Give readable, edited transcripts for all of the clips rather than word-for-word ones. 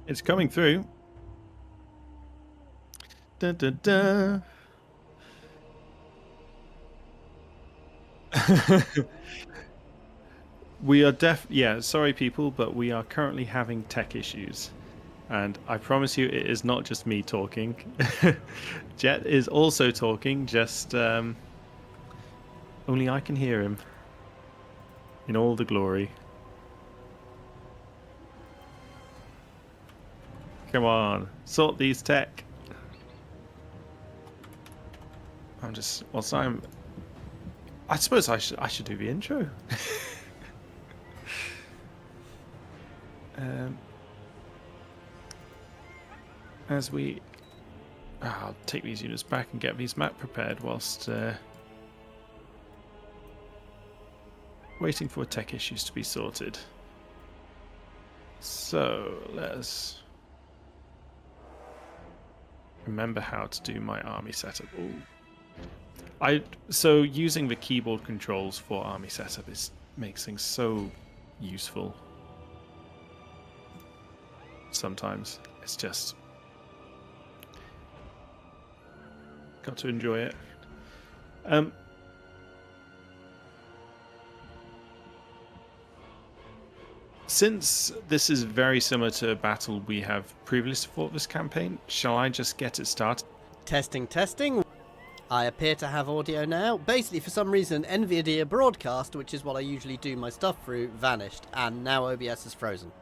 It's coming through. Dun, dun, dun. We are yeah, sorry people, but we are currently having tech issues. And I promise you, it is not just me talking. Jet is also talking, just only I can hear him in all the glory. Come on, sort these tech. I suppose I should do the intro. As we, I'll take these units back and get these map prepared whilst waiting for tech issues to be sorted. So let's remember how to do my army setup. Ooh. So using the keyboard controls for army setup makes things so useful. Sometimes it's just got to enjoy it. Since this is very similar to a battle we have previously fought this campaign, shall I just get it started? Testing, testing. I appear to have audio now. Basically, for some reason, NVIDIA Broadcast, which is what I usually do my stuff through, vanished, and now OBS is frozen.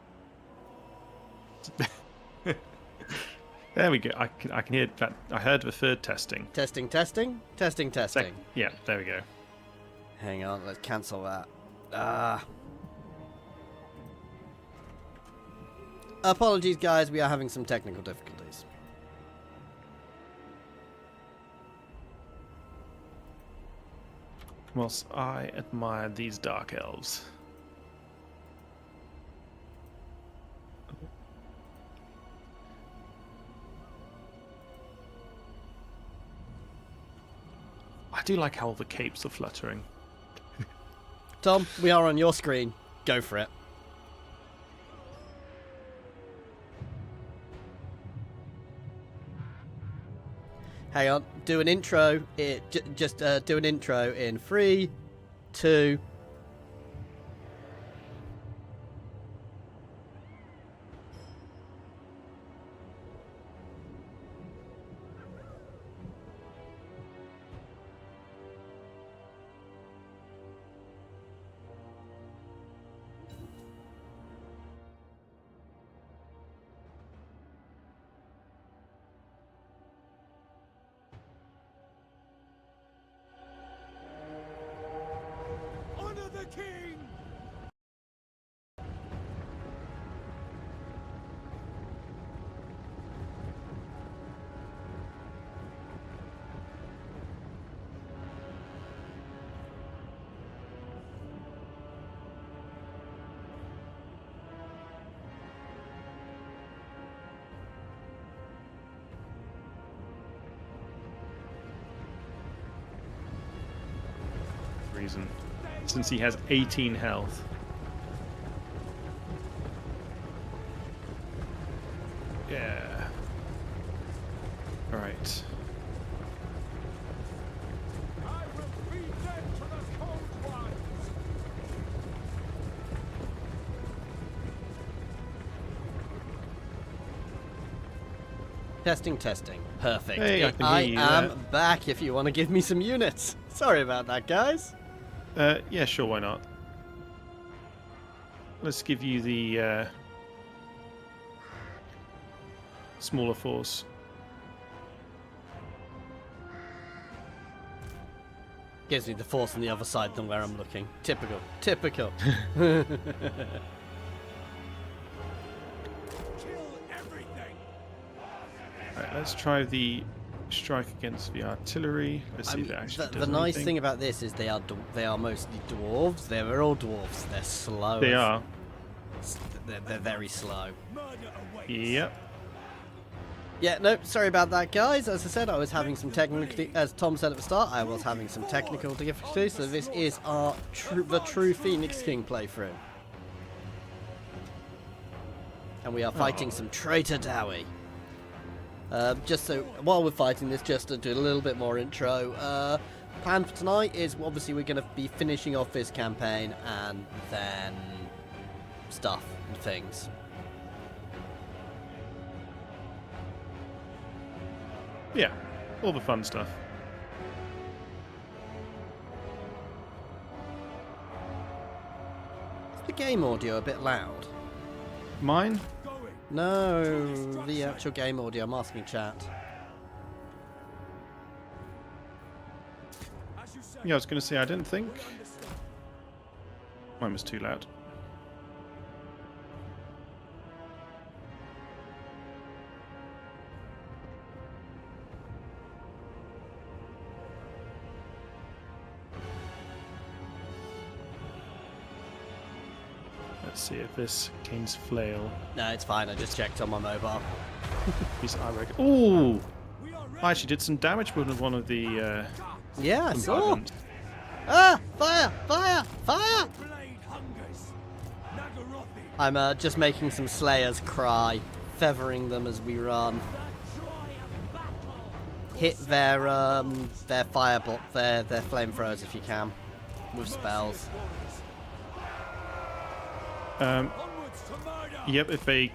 There we go. I can hear that. I heard the third testing. Testing, testing, testing, testing. Yeah, there we go. Hang on, let's cancel that. Apologies, guys. We are having some technical difficulties. Whilst I admire these Dark Elves. I do like how all the capes are fluttering. Tom, we are on your screen. Go for it. Hang on, do an intro. Just do an intro in 3, 2. Reason, since he has 18 health. Yeah. All right. I will feed them to the cold ones. Testing, testing. Perfect. Hey, I am back if you want to give me some units. Sorry about that, guys. Yeah, sure, why not? Let's give you the smaller force. Gives me the force on the other side than where I'm looking. Typical. Typical. Kill everything. Right, let's try the strike against the artillery. Let's see if it actually does the nice anything. thing about this is they are mostly dwarves. They're all dwarves. They're slow. They are. They're very slow. Murder awaits. Yep. Yeah, no, sorry about that, guys. As I said, I was having some technical, as Tom said at the start, I was having some technical difficulties. So this is our the true Phoenix King playthrough. And we are fighting some traitor Dowie. Just so, while we're fighting this, just to do a little bit more intro. Plan for tonight is, obviously, we're going to be finishing off this campaign and then stuff and things. Yeah, all the fun stuff. Is the game audio a bit loud? Mine? No, the actual game audio. I'm asking chat. Yeah, I was going to say, I didn't think mine was too loud. Let's see if this gains flail. No, it's fine. I just checked on my mobile. I reckon. Ooh! I actually did some damage with one of the. Yeah, I saw. combatants. Ah! Fire! Fire! Fire! I'm just making some slayers cry, feathering them as we run. Hit their fireball, their flamethrowers if you can, with spells. Yep, if they.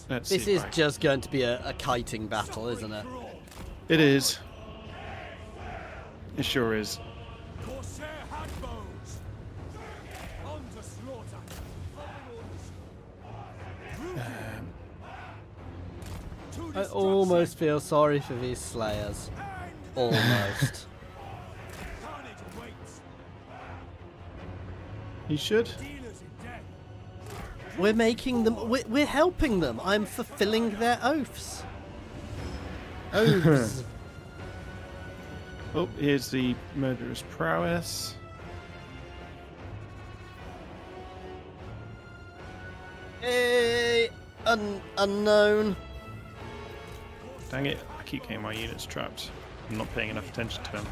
Let's This see is just going to be a kiting battle, isn't it? It is. It sure is. I almost feel sorry for these slayers. Almost. You should. We're making them. We're helping them. I'm fulfilling their oaths. Oaths. Oh, here's the murderous prowess. Hey, unknown. Dang it, I keep getting my units trapped. I'm not paying enough attention to them.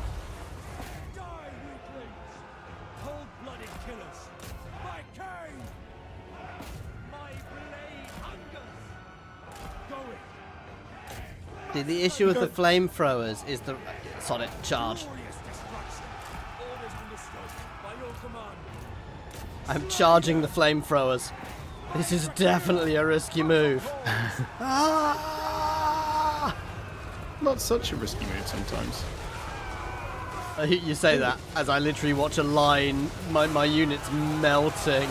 Cold-blooded killers. My cane. My blade hungers. Going. The issue with the flamethrowers is the Sonic charge. Glorious destruction. Orders understood. By your command. I'm charging the flamethrowers. This is definitely a risky move. Ah! Not such a risky move sometimes. You say that as I literally watch a line, my units melting.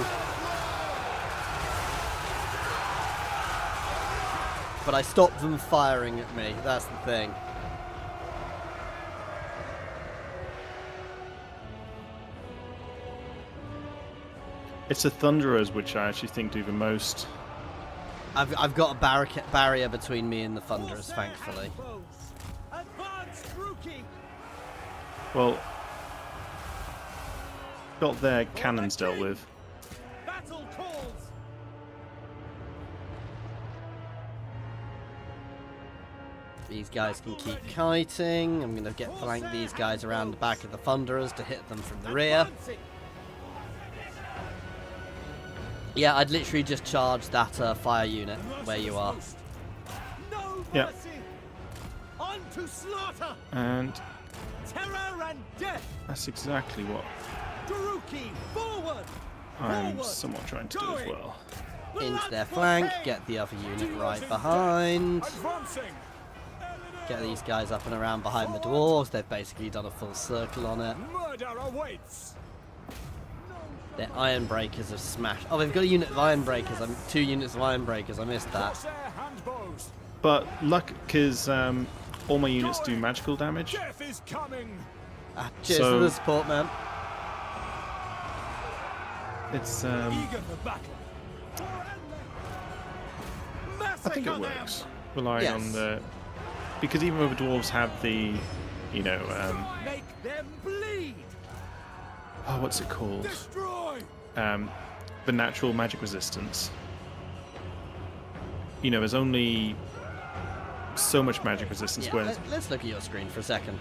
But I stopped them firing at me, that's the thing. It's the Thunderers which I actually think do the most. I've got a barrier between me and the Thunderers, thankfully. Advance, rookie. Well, got their cannons dealt with. Battle calls. These guys can keep kiting. I'm going to flank these guys around the back of the Thunderers to hit them from the rear. Advancing. Yeah, I'd literally just charge that fire unit where you are. No Yeah. mercy. On to slaughter. And Terror and death. that's exactly what Daruki, forward. I'm Forward. somewhat trying to do as well. Into their flank, get the other unit right behind. Advancing. Get these guys up and around behind the dwarves. They've basically done a full circle on it. Murder awaits. Their iron breakers have smashed. Oh, they've got a unit of iron breakers. 2 units of iron breakers. I missed that. Crosshair handbows. But luck, because all my units do magical damage. Death is coming. Cheers So- for the support, man. It's Eager for battle. I think it works. Relying Yes. on the because even though the dwarves have the, you know, Make them bleed. oh, what's it called? Destroy. The natural magic resistance. You know, there's only so much magic resistance. Yeah, Whereas let's look at your screen for a second.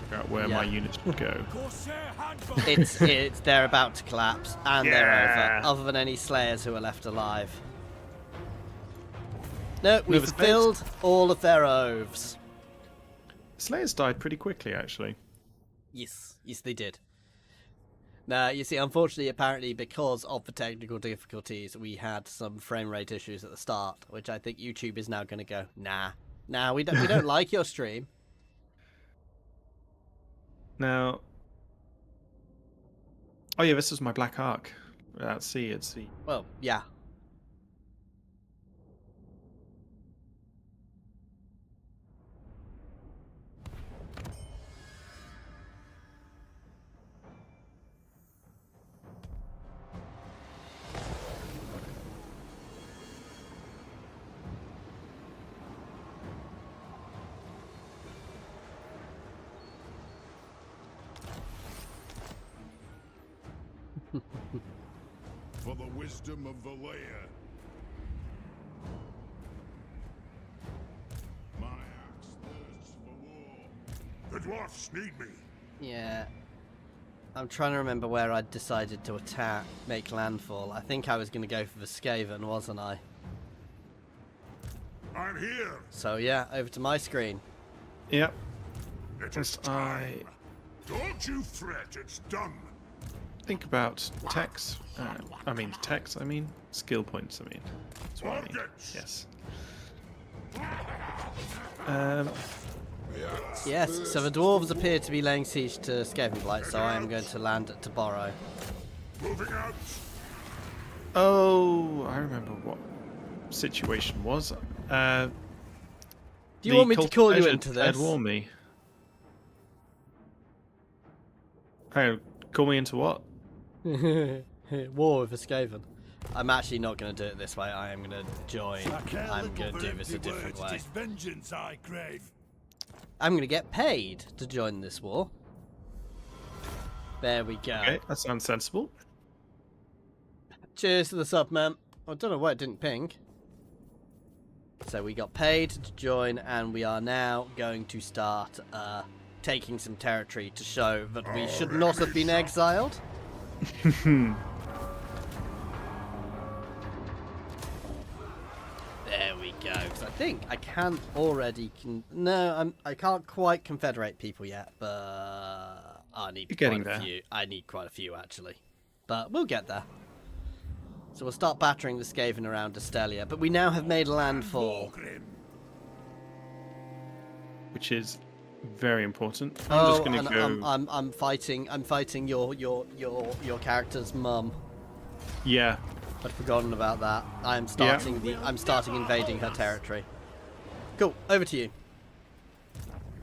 figure out where my units should go. Corsair handbook. It's they're about to collapse, and they're Yeah. over. Other than any Slayers who are left alive. No, we've Nervous fulfilled all of their oaths. Slayers died pretty quickly, actually. Yes, they did. Now, you see, unfortunately, apparently, because of the technical difficulties, we had some frame rate issues at the start, which I think YouTube is now going to go, nah, we don't like your stream. Now, oh yeah, this is my Black Ark. At sea, at sea. Well, yeah. For the wisdom of Valea. My axe thirsts for war. The dwarfs need me. Yeah. I'm trying to remember where I decided to make landfall. I think I was going to go for the Skaven, wasn't I? I'm here. So yeah, over to my screen. Yep. It is time. Don't you fret, it's done. Think about techs. I mean skill points. That's what I mean. Targets. Yes. Yes, so the dwarves appear to be laying siege to Skavenblight, so I am going to land at Taborrow. Moving out. Oh, I remember what situation was. Do you want me to call you into this? Warn me. Hey, call me into what? War with a Skaven. I'm actually not going to do it this way. I am going to join. I'm going to do this a different way. It is vengeance I crave. I'm going to get paid to join this war. There we go. Okay, that sounds sensible. Cheers to the sub, man. I don't know why it didn't ping. So we got paid to join, and we are now going to start taking some territory to show that we should not have been exiled. There we go. 'Cause I think I can already. No, I can't quite confederate people yet, but I need You're getting quite a there. few. I need quite a few actually, but we'll get there. So we'll start battering the Skaven around Astelia, but we now have made landfall. Which is very important. I'm just going to go. I'm fighting your character's mum. Yeah. I'd forgotten about that. I'm starting invading her territory. Cool, over to you.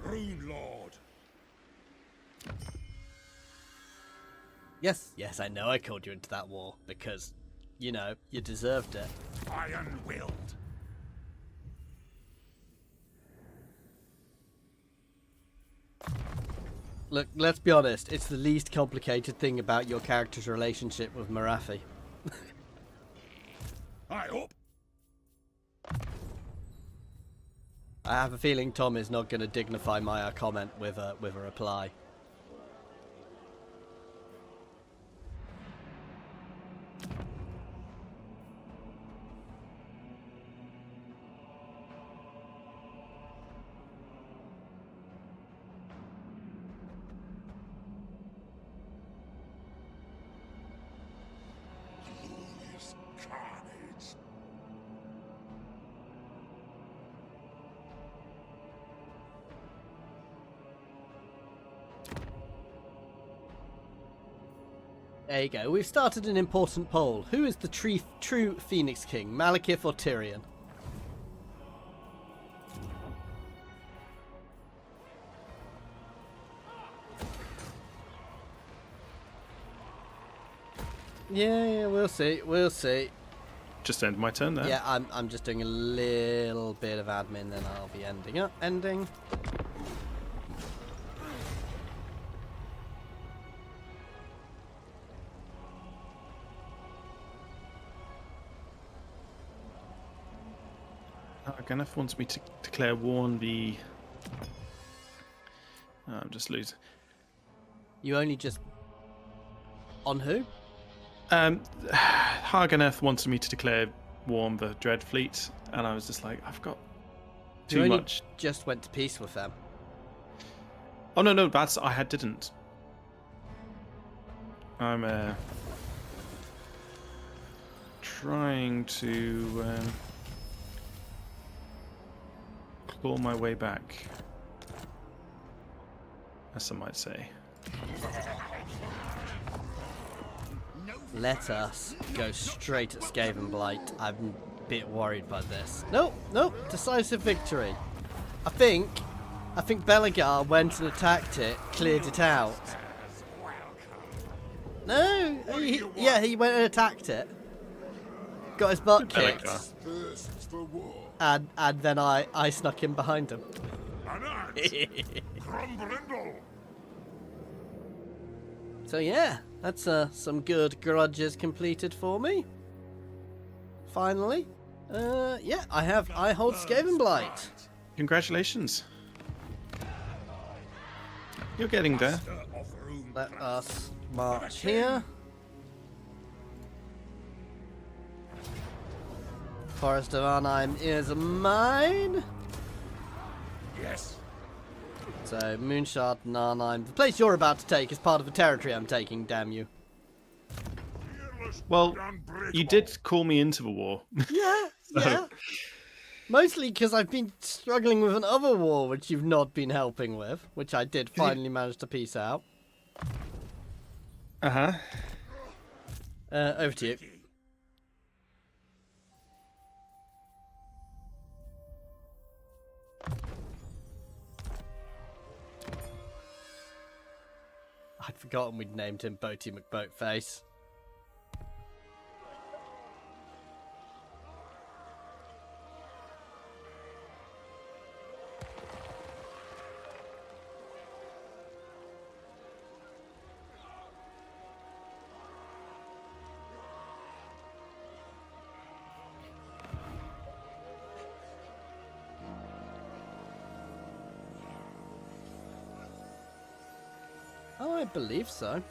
Rune Lord. Yes, I know I called you into that war because, you know, you deserved it. Iron-willed. Look, let's be honest, it's the least complicated thing about your character's relationship with Marathi. I hope. I have a feeling Tom is not going to dignify my comment with a reply. Glorious carnage. There you go. We've started an important poll. Who is the true Phoenix King, Malekith or Tyrion? Yeah, we'll see. We'll see. Just end my turn there. Yeah, I'm just doing a little bit of admin, then I'll be ending. Ganef wants me to declare war on the I'm just losing. You only just... On who? Harganeth wanted me to declare war on the Dread Fleet, and I was just like, I've got too much. Just went to peace with them. Oh no, I didn't. I'm trying to claw my way back, as some might say. Let us go straight at Skaven Blight. I'm a bit worried by this. Nope, decisive victory. I think Belagar went and attacked it, cleared it out. No, he went and attacked it. Got his butt kicked. And then I snuck in behind him. Grombrindal. So yeah, that's some good grudges completed for me. Finally. Yeah, I hold Skaven Blight. Congratulations. You're getting there. Let us march here. Forest of Arnheim is mine. Yes. So, Moonshard and Arnheim. The place you're about to take is part of the territory I'm taking, damn you. Well, you did call me into the war. Yeah, yeah. Mostly because I've been struggling with another war which you've not been helping with, which I did finally manage to piece out. Uh-huh. Over to you. I'd forgotten we'd named him Boaty McBoatface. Oh, I believe so.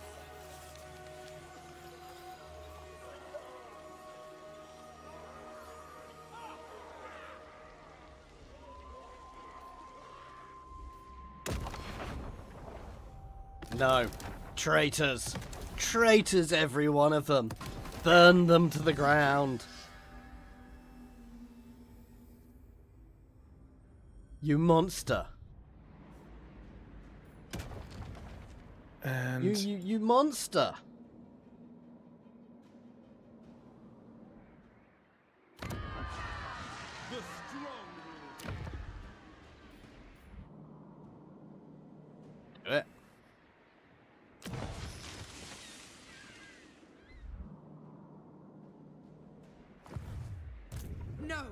No. Traitors. Traitors, every one of them. Burn them to the ground. You monster. And You monster. Do it. No.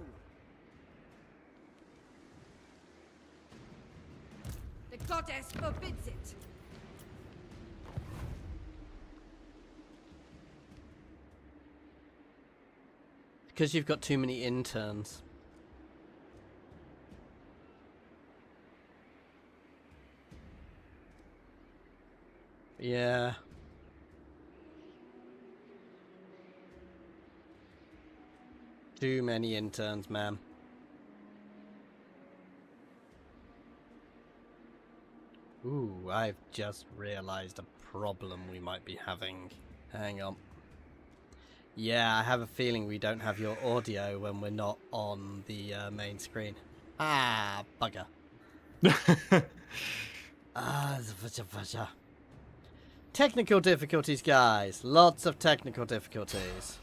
The goddess forbids it. Because you've got too many interns. Yeah. Too many interns, ma'am. Ooh, I've just realized a problem we might be having. Hang on. Yeah, I have a feeling we don't have your audio when we're not on the main screen. Ah, bugger. Technical difficulties, guys. Lots of technical difficulties.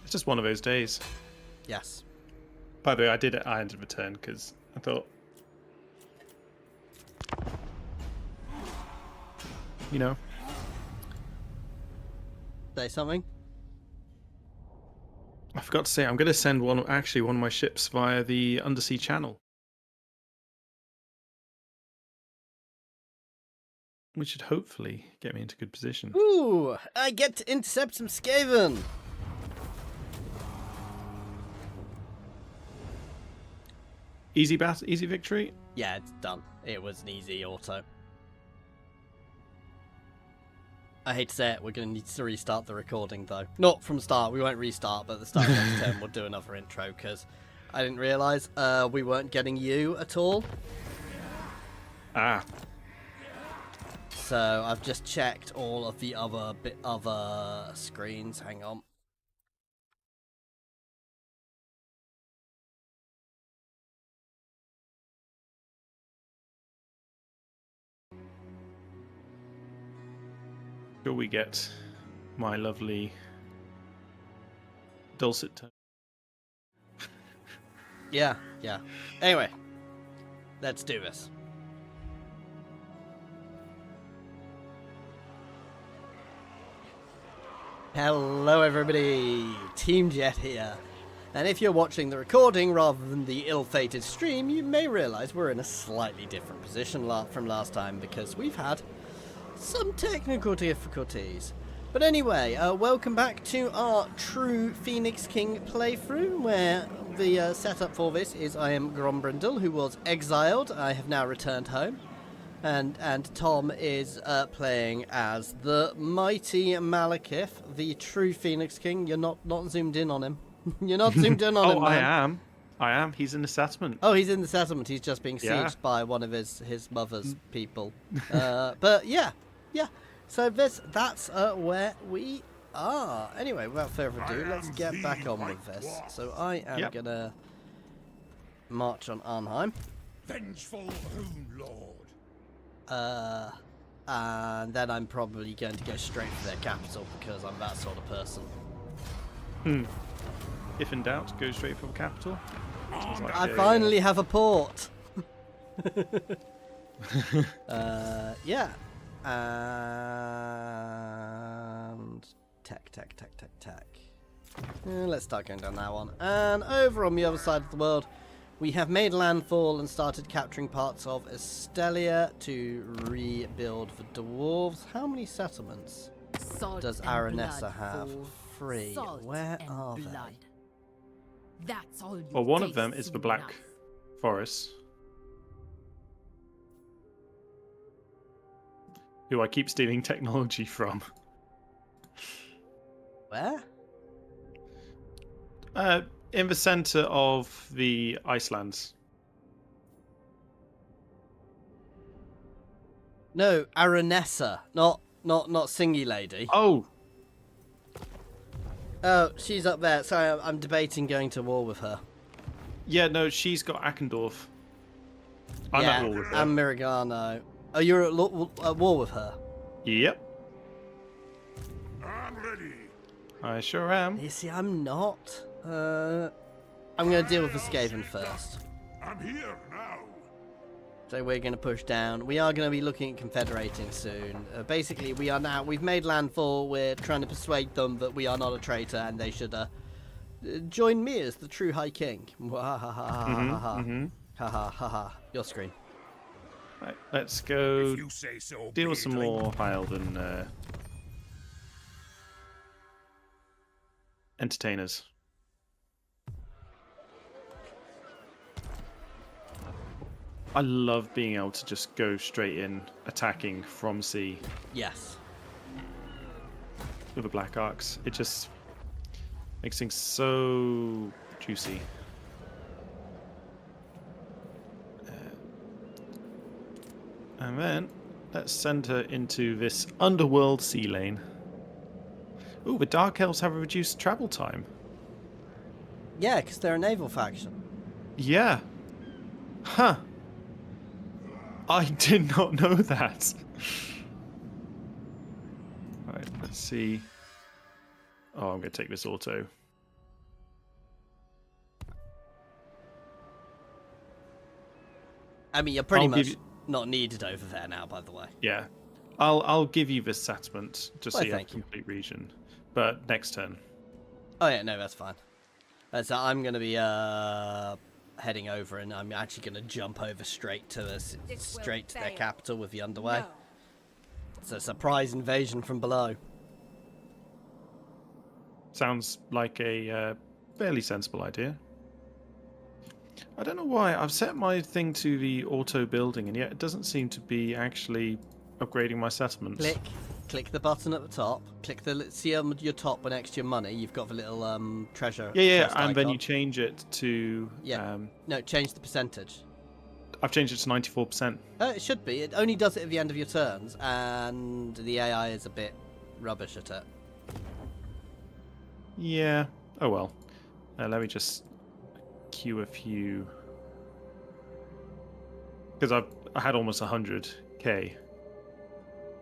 it's just one of those days. Yes. By the way, I ended the turn because I thought, you know. Say something? I forgot to say, I'm going to send one of my ships via the undersea channel, which should hopefully get me into good position. Ooh, I get to intercept some Skaven. Easy victory? Yeah, it's done. It was an easy auto. I hate to say it, we're going to need to restart the recording though. Not from start, we won't restart, but at the start of next turn we'll do another intro, because I didn't realise we weren't getting you at all. Ah. So I've just checked all of the other screens. Hang on. Shall we get my lovely dulcet tone? Yeah. Anyway, let's do this. Hello everybody, Team Jet here. And if you're watching the recording rather than the ill-fated stream, you may realise we're in a slightly different position from last time because we've had some technical difficulties. But anyway, welcome back to our true Phoenix King playthrough, where the setup for this is I am Grombrindal, who was exiled. I have now returned home. And Tom is playing as the mighty Malekith, the true Phoenix King. You're not zoomed in on him. You're not zoomed in on him, man. I am. He's in the settlement. Oh, he's in the settlement. He's just being sieged by one of his mother's people. But yeah. So that's where we are. Anyway, without further ado, let's get back on with this. So I am gonna march on Arnheim. Vengeful Rune Lord. And then I'm probably going to go straight for their capital because I'm that sort of person. If in doubt, go straight for the capital. I finally have a port. Yeah. And tech. Let's start going down that one. And over on the other side of the world, we have made landfall and started capturing parts of Estelia to rebuild the dwarves. How many settlements does Aranessa have? 3. Where are they? That's all. Well, one of them is the Black Forest, who I keep stealing technology from. Where? In the center of the Icelands. No, Aranessa, not Singy Lady. Oh, she's up there. Sorry, I'm debating going to war with her. yeah, no, she's got Akendorf. I'm at war with her. And Miragano. Oh, you're at war with her? Yep, I'm ready. I sure am. You see, I'm not. I'm going to deal with the Skaven first. I'm here now. So we're going to push down. We are going to be looking at confederating soon. Basically, we've made landfall. We're trying to persuade them that we are not a traitor and they should join me as the true High King. Ha ha ha. Your screen. Right, let's go If you say so, deal with some Beardling. more Hylden entertainers. I love being able to just go straight in, attacking from sea Yes. with the Black Arcs. It just makes things so juicy. And then let's send her into this underworld sea lane. Ooh, the Dark Elves have a reduced travel time. Yeah, because they're a naval faction. Yeah. Huh. I did not know that. Right, let's see. Oh, I'm going to take this auto. I mean, you're pretty I'll much give you- not needed over there now, by the way. Yeah. I'll give you this settlement just so Why, you have a thank you. complete region. But next turn. Oh yeah, no, that's fine. So I'm going to be heading over, and I'm actually going to jump over straight to their capital with the underway. No. It's a surprise invasion from below. Sounds like a fairly sensible idea. I don't know why. I've set my thing to the auto building, and yet it doesn't seem to be actually upgrading my settlements. Click the button at the top. Click the see on your top next to your money. You've got the little treasure. Yeah, chest and then icon. you change it to. Yeah. No, change the percentage. I've changed it to 94%. It should be. It only does it at the end of your turns, and the AI is a bit rubbish at it. Yeah. Oh well. Let me just queue a few. Because I had almost 100k.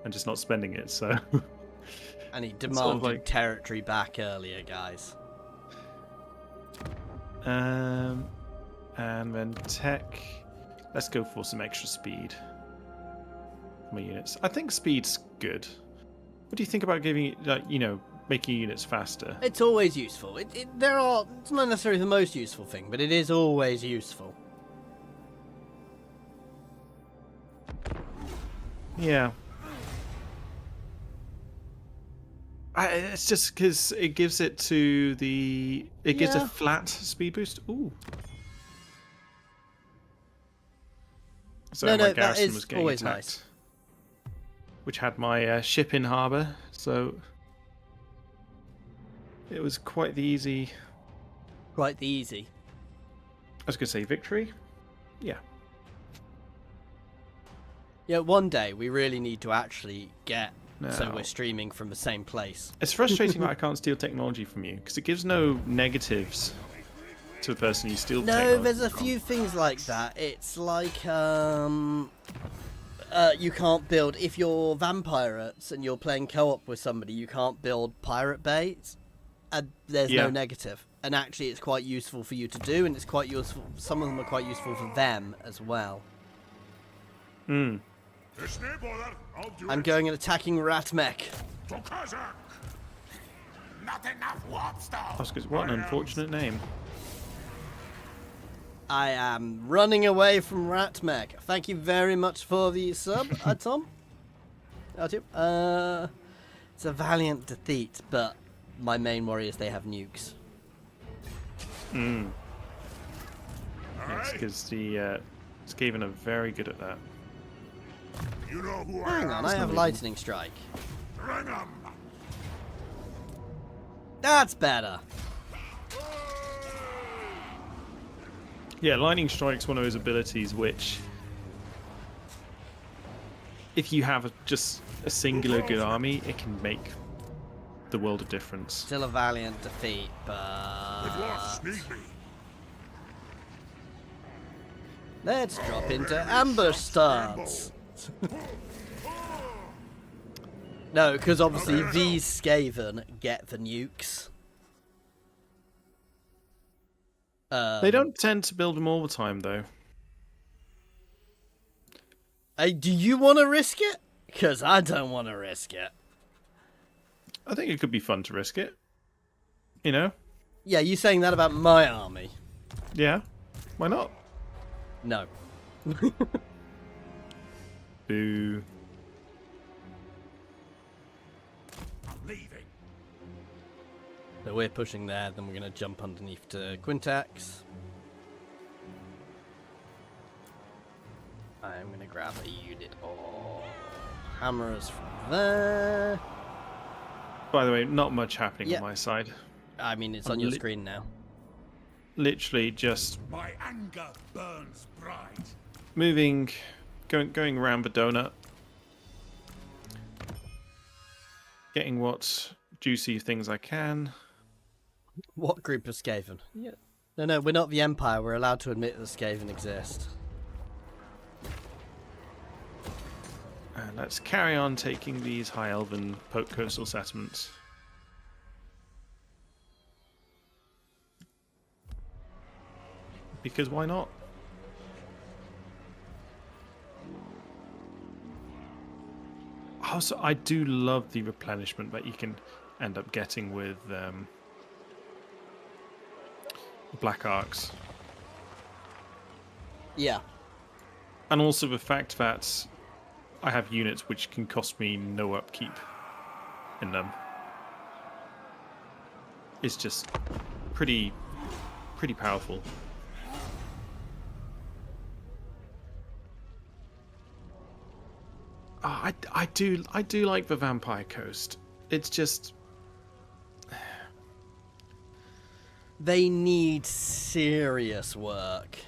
And just not spending it, so. And he sort demanded of like... territory back earlier, guys. And then tech. Let's go for some extra speed. For my units. I think speed's good. What do you think about giving it, like, making units faster? It's always useful. It's not necessarily the most useful thing, but it is always useful. Yeah. It's just because it gives it to the... It gives a flat speed boost. Ooh. So No, my that garrison is was getting always attacked, nice. which had my ship in harbour, so it was quite the easy... Quite the easy. I was going to say victory? Yeah. Yeah, one day we really need to actually get so No. we're streaming from the same place. It's frustrating that I can't steal technology from you, because it gives no negatives to the person you steal No, technology there's a from. few things like that. It's like you can't build if you're vampirates and you're playing co-op with somebody. You can't build pirate bays, and there's no negative. And actually, it's quite useful for you to do, and it's quite useful. Some of them are quite useful for them as well. Hmm. I'm going and attacking Ratmech. I was going to... What an unfortunate name. I am running away from Ratmech. Thank you very much for the sub, Tom. It's a valiant defeat, but my main worry is they have nukes. Hmm. Yes, because the Skaven are very good at that. You know who Hang on, I have lightning strike. Bring 'em. That's better. Yeah, Lightning Strike's one of those abilities which, if you have just a singular good army, it can make the world of difference. Still a valiant defeat, It was but sneaky. let's drop into ambush stance. No, because obviously these Skaven get the nukes. They don't tend to build them all the time, though. Hey, do you want to risk it? Because I don't want to risk it. I think it could be fun to risk it. You know? Yeah, you saying that about my army? Yeah. Why not? No. Boo. I'm leaving. So we're pushing there, then we're going to jump underneath to Quintax. I'm going to grab a unit of hammers from there. By the way, not much happening Yeah. on my side. I mean, it's on your screen now. Literally just My anger burns bright. moving, going around the donut. Getting what juicy things I can. What group of Skaven? Yeah. No, we're not the Empire. We're allowed to admit that Skaven exist. And let's carry on taking these high elven coastal settlements. Because why not? Also, I do love the replenishment that you can end up getting with Black Arcs. Yeah. And also the fact that I have units which can cost me no upkeep in them. It's just pretty powerful. I do like the Vampire Coast. It's just They need serious work.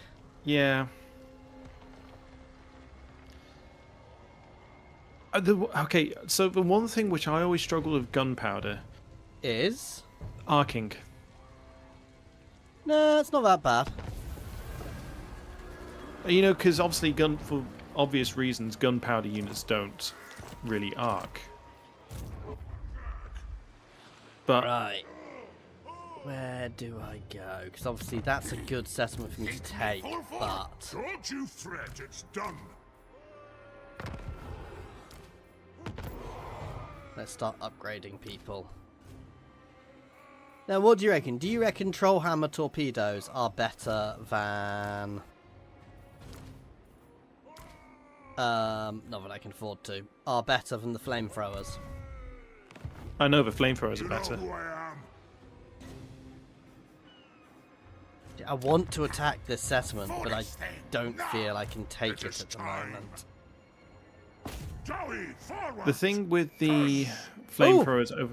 yeah. Okay, so the one thing which I always struggle with gunpowder, Is? arcing. No, it's not that bad. You know, because obviously for obvious reasons, gunpowder units don't really arc. But Right. Where do I go? Because obviously that's a good settlement for me to take, but... Don't you fret, it's done. Let's start upgrading people. Now, what do you reckon? Do you reckon Trollhammer torpedoes are better than... not that I can afford to. Are better than the flamethrowers? I know the flamethrowers are You know better. who I am. I want to attack this settlement, but I don't feel I can take it at the moment. Dowie, forward. The thing with the flamethrowers over.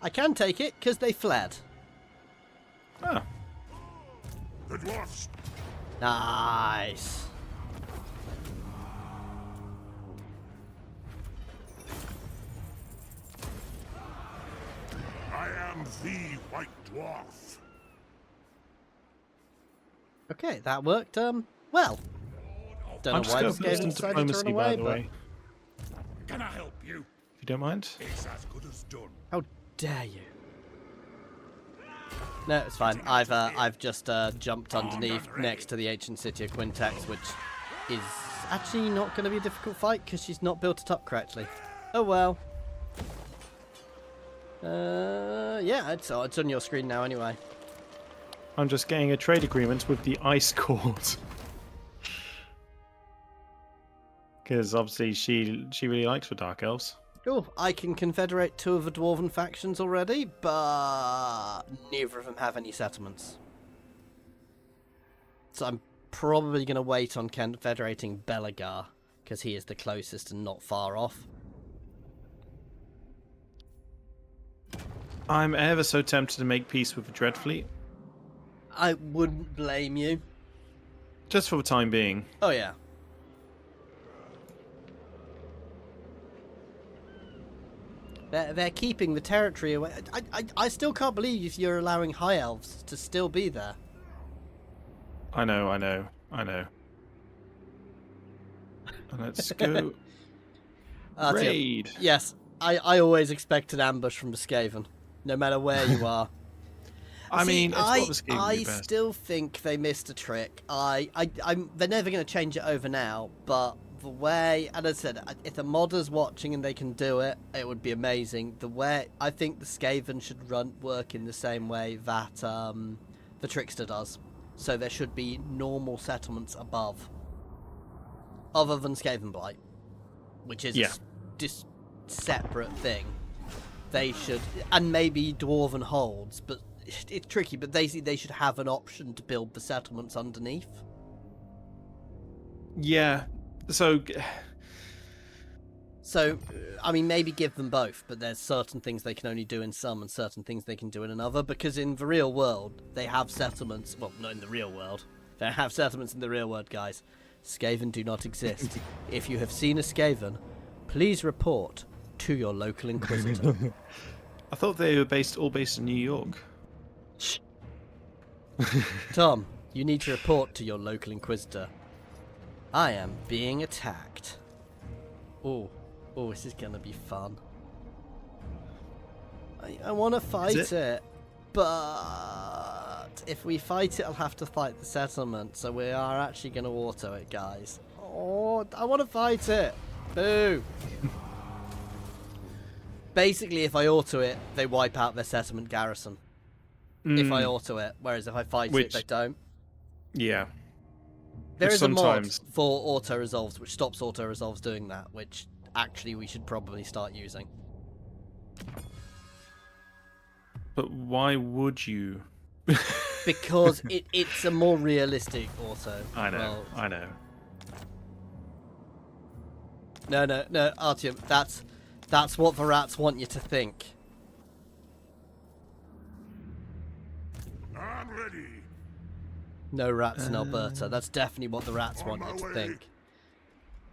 I can take it, because they fled. Ah, The dwarfs. Nice. I am the White Dwarf. Okay, that worked, well. Don't I'm know just why going this to game put some decided to run diplomacy, away, by the but... way, Can I help you? if you don't mind. It's as good as done. How dare you? No, it's fine. I've just jumped underneath next to the ancient city of Quintex, which is actually not going to be a difficult fight because she's not built it up correctly. Oh well. Yeah, it's on your screen now anyway. I'm just getting a trade agreement with the Ice Court. Because obviously she really likes the Dark Elves. Oh, I can confederate 2 of the dwarven factions already, but neither of them have any settlements. So I'm probably going to wait on confederating Belagar, because he is the closest and not far off. I'm ever so tempted to make peace with the Dreadfleet, I wouldn't blame you. just for the time being. Oh yeah. They're keeping the territory away. I still can't believe you're allowing high elves to still be there. I know. Let's go raid. Yes, I always expect an ambush from the Skaven, no matter where you are. I mean, it's what the Skaven I do best. still think they missed a trick. They're never going to change it over now, but the way, and as I said, if the modder's watching and they can do it, it would be amazing. The way, I think the Skaven should work in the same way that the Trickster does. So there should be normal settlements above, other than Skaven Blight, which is a separate thing. They should, and maybe Dwarven Holds, but it's tricky. But they should have an option to build the settlements underneath. Yeah. So, I mean, maybe give them both, but there's certain things they can only do in some and certain things they can do in another, because in the real world, they have settlements. Well, not in the real world. They have settlements in the real world, guys. Skaven do not exist. If you have seen a Skaven, please report to your local Inquisitor. I thought they were all based in New York. Shh. Tom, you need to report to your local Inquisitor. I am being attacked. Oh, this is gonna be fun. I want to fight it, but if we fight it, I'll have to fight the settlement. So we are actually going to auto it, guys. Oh, I want to fight it. Boo. Basically, if I auto it, they wipe out their settlement garrison. If I auto it, whereas if I fight it, they don't. Yeah. There is a mod sometimes for auto resolves which stops auto resolves doing that, which actually we should probably start using. But why would you? Because it's a more realistic auto. I know. Well, I know. no, Artyom. That's what the rats want you to think. I'm ready. No rats in Alberta. That's definitely what the rats want you to think.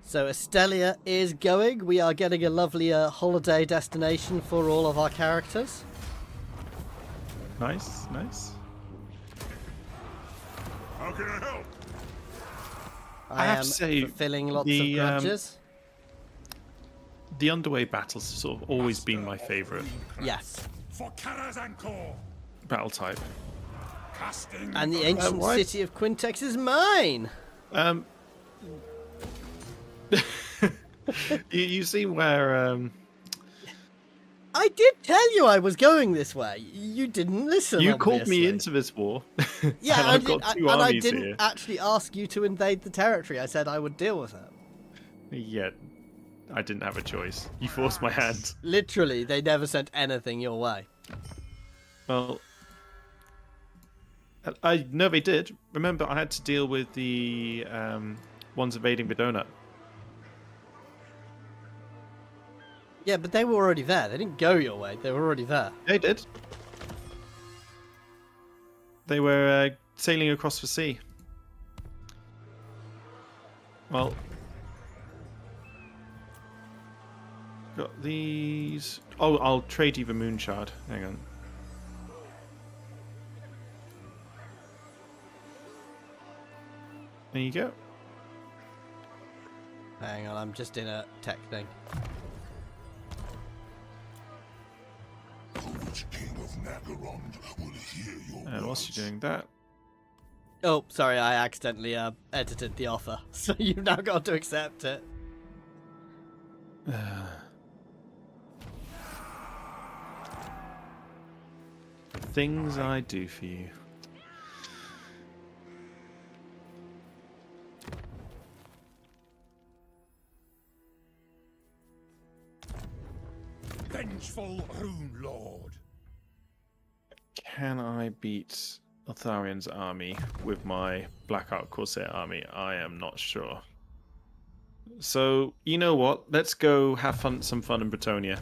So Estelia is going. We are getting a lovely holiday destination for all of our characters. Nice, nice. How can I help? I have am to say, fulfilling lots the, of grudges. The underway battles have sort of always been my favourite Yes. For Karazancore. battle type. Casting. And the ancient why- city of Quintex is mine. You see where I did tell you I was going this way. You didn't listen. you called me obviously. into this war. Yeah, and I've got two and I armies didn't here. actually ask you to invade the territory. I said I would deal with it. Yeah, I didn't have a choice. You forced my hand. Literally, they never sent anything your way. Well, I know they did. Remember, I had to deal with the ones invading Vidona. Yeah, but they were already there. They didn't go your way. They were already there. They did. They were sailing across the sea. Well, got these. Oh, I'll trade you the moon shard. Hang on. There you go. Hang on, I'm just in a tech thing. Which king of Nagarond will hear your And whilst words? you're doing that, Oh, sorry, I accidentally edited the offer, so you've now got to accept it. things I do for you. Vengeful Rune Lord. Can I beat Ultharian's army with my Black-Heart Corsair army? I am not sure. So, you know what? Let's go have some fun in Bretonia.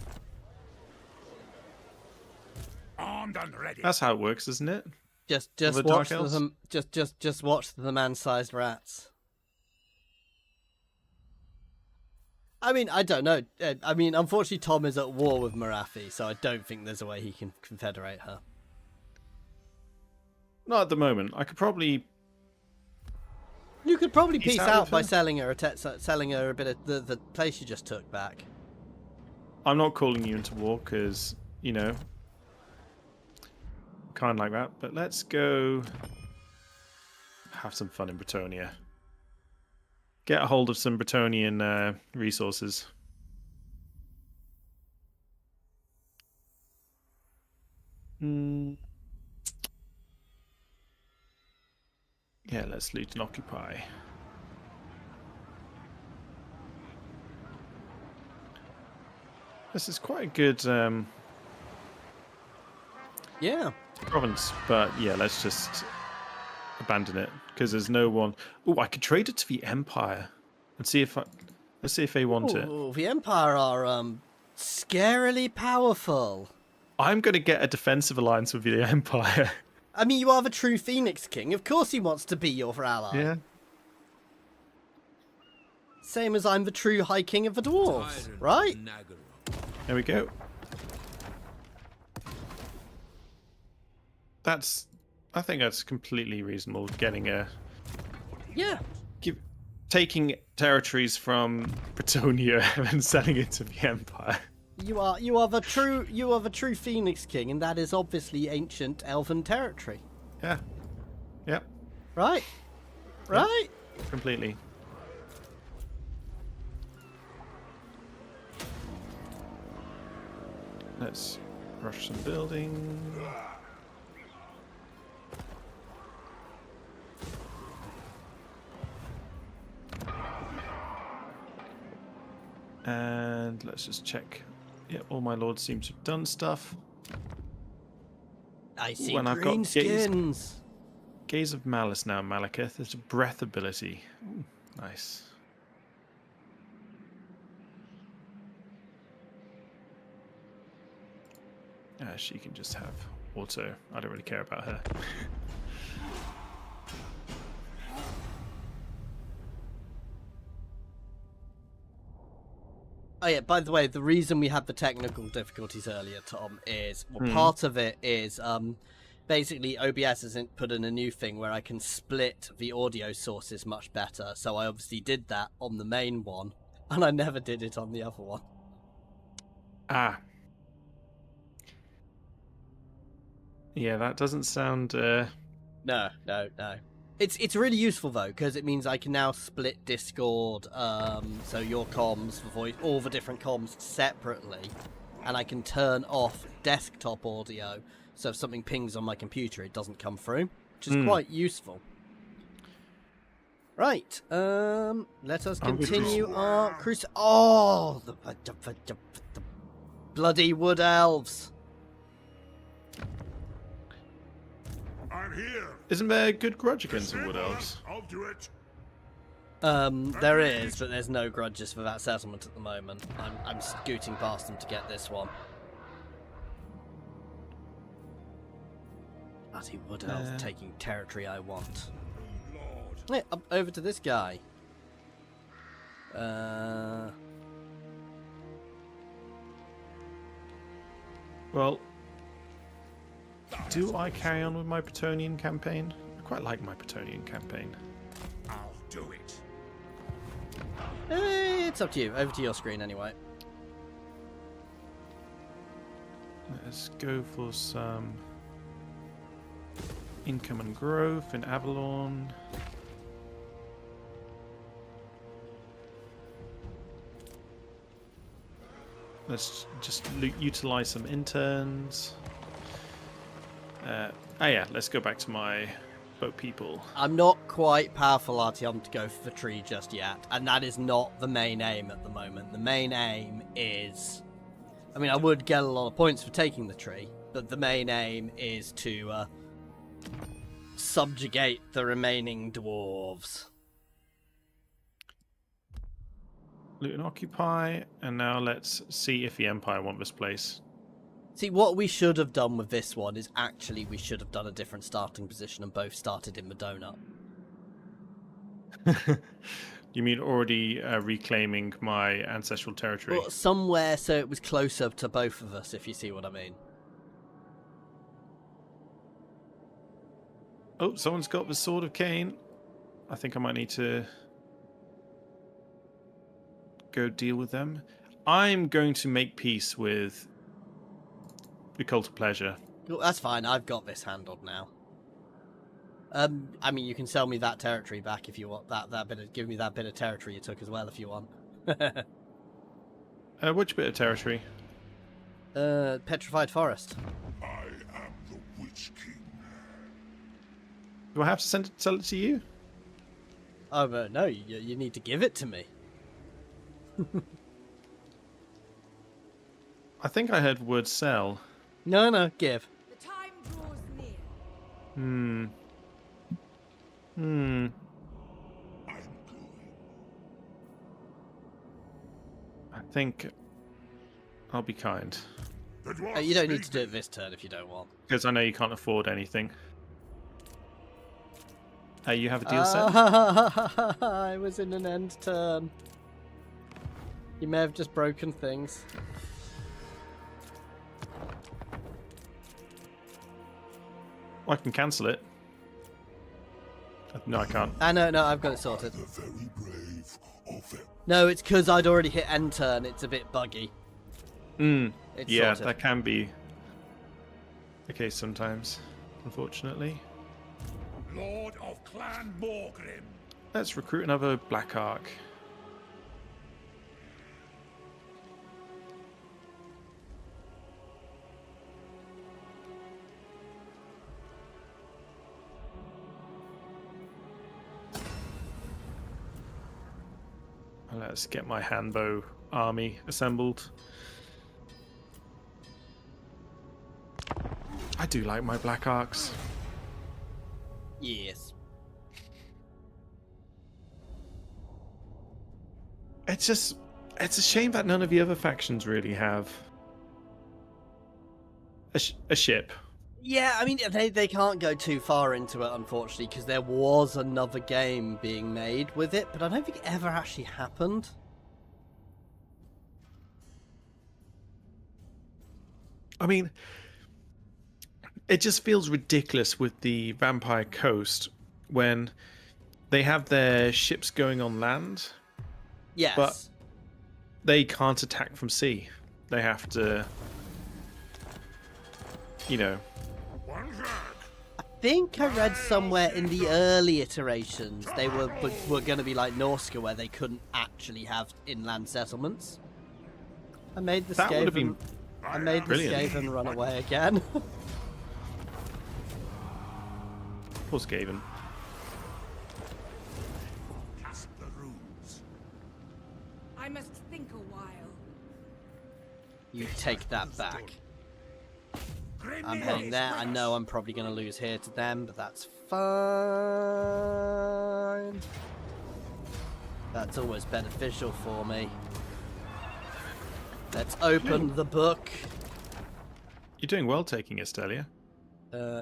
Armed and ready. That's how it works, isn't it? Just the watch Dark Elves? them. Just watch the man-sized rats. I mean, I don't know. I mean, unfortunately, Tom is at war with Marathi, so I don't think there's a way he can confederate her. Not at the moment. I could probably... You could probably Peace peace out out with by her? selling her a bit of the place you just took back. I'm not calling you into war because, you know, kind of like that. But let's go have some fun in Bretonia. Get a hold of some Bretonian resources. Yeah, let's loot and occupy. This is quite a good Yeah. province, but yeah, let's just abandon it because there's no one. Oh, I could trade it to the Empire and see if let's see if they want it. Ooh, the Empire are scarily powerful. I'm going to get a defensive alliance with the Empire. I mean, you are the true Phoenix King. Of course he wants to be your ally. Yeah. Same as I'm the true High King of the Dwarves, right? There we go. I think that's completely reasonable. Getting Yeah. taking territories from Bretonia and selling it to the Empire. You are the true Phoenix King, and that is obviously ancient elven territory. Yeah. Yep. Right? Right? Completely. Let's rush some building. And let's just check. Yeah, all my lords seem to have done stuff. I see When I've got green gaze- skins. Gaze of Malice now, Malekith. There's a breath ability. Ooh, nice. She can just have auto. I don't really care about her. Oh yeah, by the way, the reason we had the technical difficulties earlier, Tom, is, well, part of it is basically OBS hasn't put in a new thing where I can split the audio sources much better, so I obviously did that on the main one, and I never did it on the other one. Ah. Yeah, that doesn't sound... No. It's really useful though, because it means I can now split Discord, so your comms, the voice, all the different comms separately, and I can turn off desktop audio, so if something pings on my computer, it doesn't come through, which is quite useful. Right, let us continue our cruise. Oh, the bloody wood elves. I'm here. Isn't there a good grudge against the Wood Elves? I'll do it. There is, but there's no grudges for that settlement at the moment. I'm scooting past them to get this one. Bloody wood elf taking territory I want. Lord. Yeah, up over to this guy. Well, do I carry on with my Bretonnian campaign? I quite like my Bretonnian campaign. I'll do it. It's up to you. Over to your screen anyway. Let's go for some income and growth in Avalon. Let's just utilize some interns. Yeah, let's go back to my boat people. I'm not quite powerful Artyom to go for the tree just yet, and that is not the main aim at the moment. The main aim is... I mean, I would get a lot of points for taking the tree, but the main aim is to subjugate the remaining dwarves. Loot and occupy, and now let's see if the Empire want this place. See, what we should have done with this one is actually we should have done a different starting position and both started in the donut. You mean already reclaiming my ancestral territory? Well, somewhere so it was closer to both of us, if you see what I mean. Oh, someone's got the Sword of Cain. I think I might need to go deal with them. I'm going to make peace with the Cult of Pleasure. Well, that's fine. I've got this handled now. I mean, you can sell me that territory back if you want. That bit of, give me that bit of territory you took as well if you want. Which bit of territory? Petrified Forest. I am the Witch King. Do I have to sell it to you? Oh, no, you need to give it to me. I think I heard word sell. No, give. The time draws near. I'm going. I think I'll be kind. The dwarf You don't need to do it this turn if you don't want. Because I know you can't afford anything. You have a deal set? I was in an end turn. You may have just broken things. Well, I can cancel it. No, I can't. No, I've got it sorted. The very brave of them. No, it's because I'd already hit end turn. It's a bit buggy. It's Yeah, sorted. that can be the case sometimes, unfortunately. Lord of Clan Borgrim. Let's recruit another Black Ark. Let's get my handbow army assembled. I do like my Black Arks. Yes. It's a shame that none of the other factions really have. a ship. Yeah, I mean, they can't go too far into it, unfortunately, because there was another game being made with it, but I don't think it ever actually happened. I mean, it just feels ridiculous with the Vampire Coast when they have their ships going on land, Yes. but they can't attack from sea. They have to, you know. I think I read somewhere in the early iterations they were going to be like Norska, where they couldn't actually have inland settlements. I made the That would have been brilliant. Skaven run away again. Poor Skaven. Cast the runes. I must think a while. You take that back. I'm heading there. I know I'm probably going to lose here to them, but that's fine. That's always beneficial for me. Let's open the book. You're doing well taking Estelia.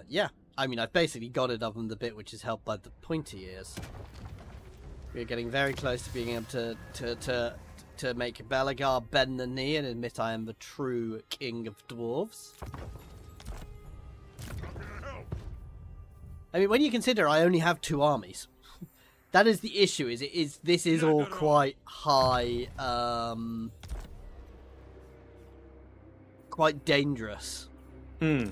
Yeah. I mean, I've basically got it other than the bit which is held by the pointy ears. We're getting very close to being able to make Belagar bend the knee and admit I am the true king of dwarves. I mean, when you consider I only have 2 armies, that is the issue. This is all quite high, quite dangerous. Hmm.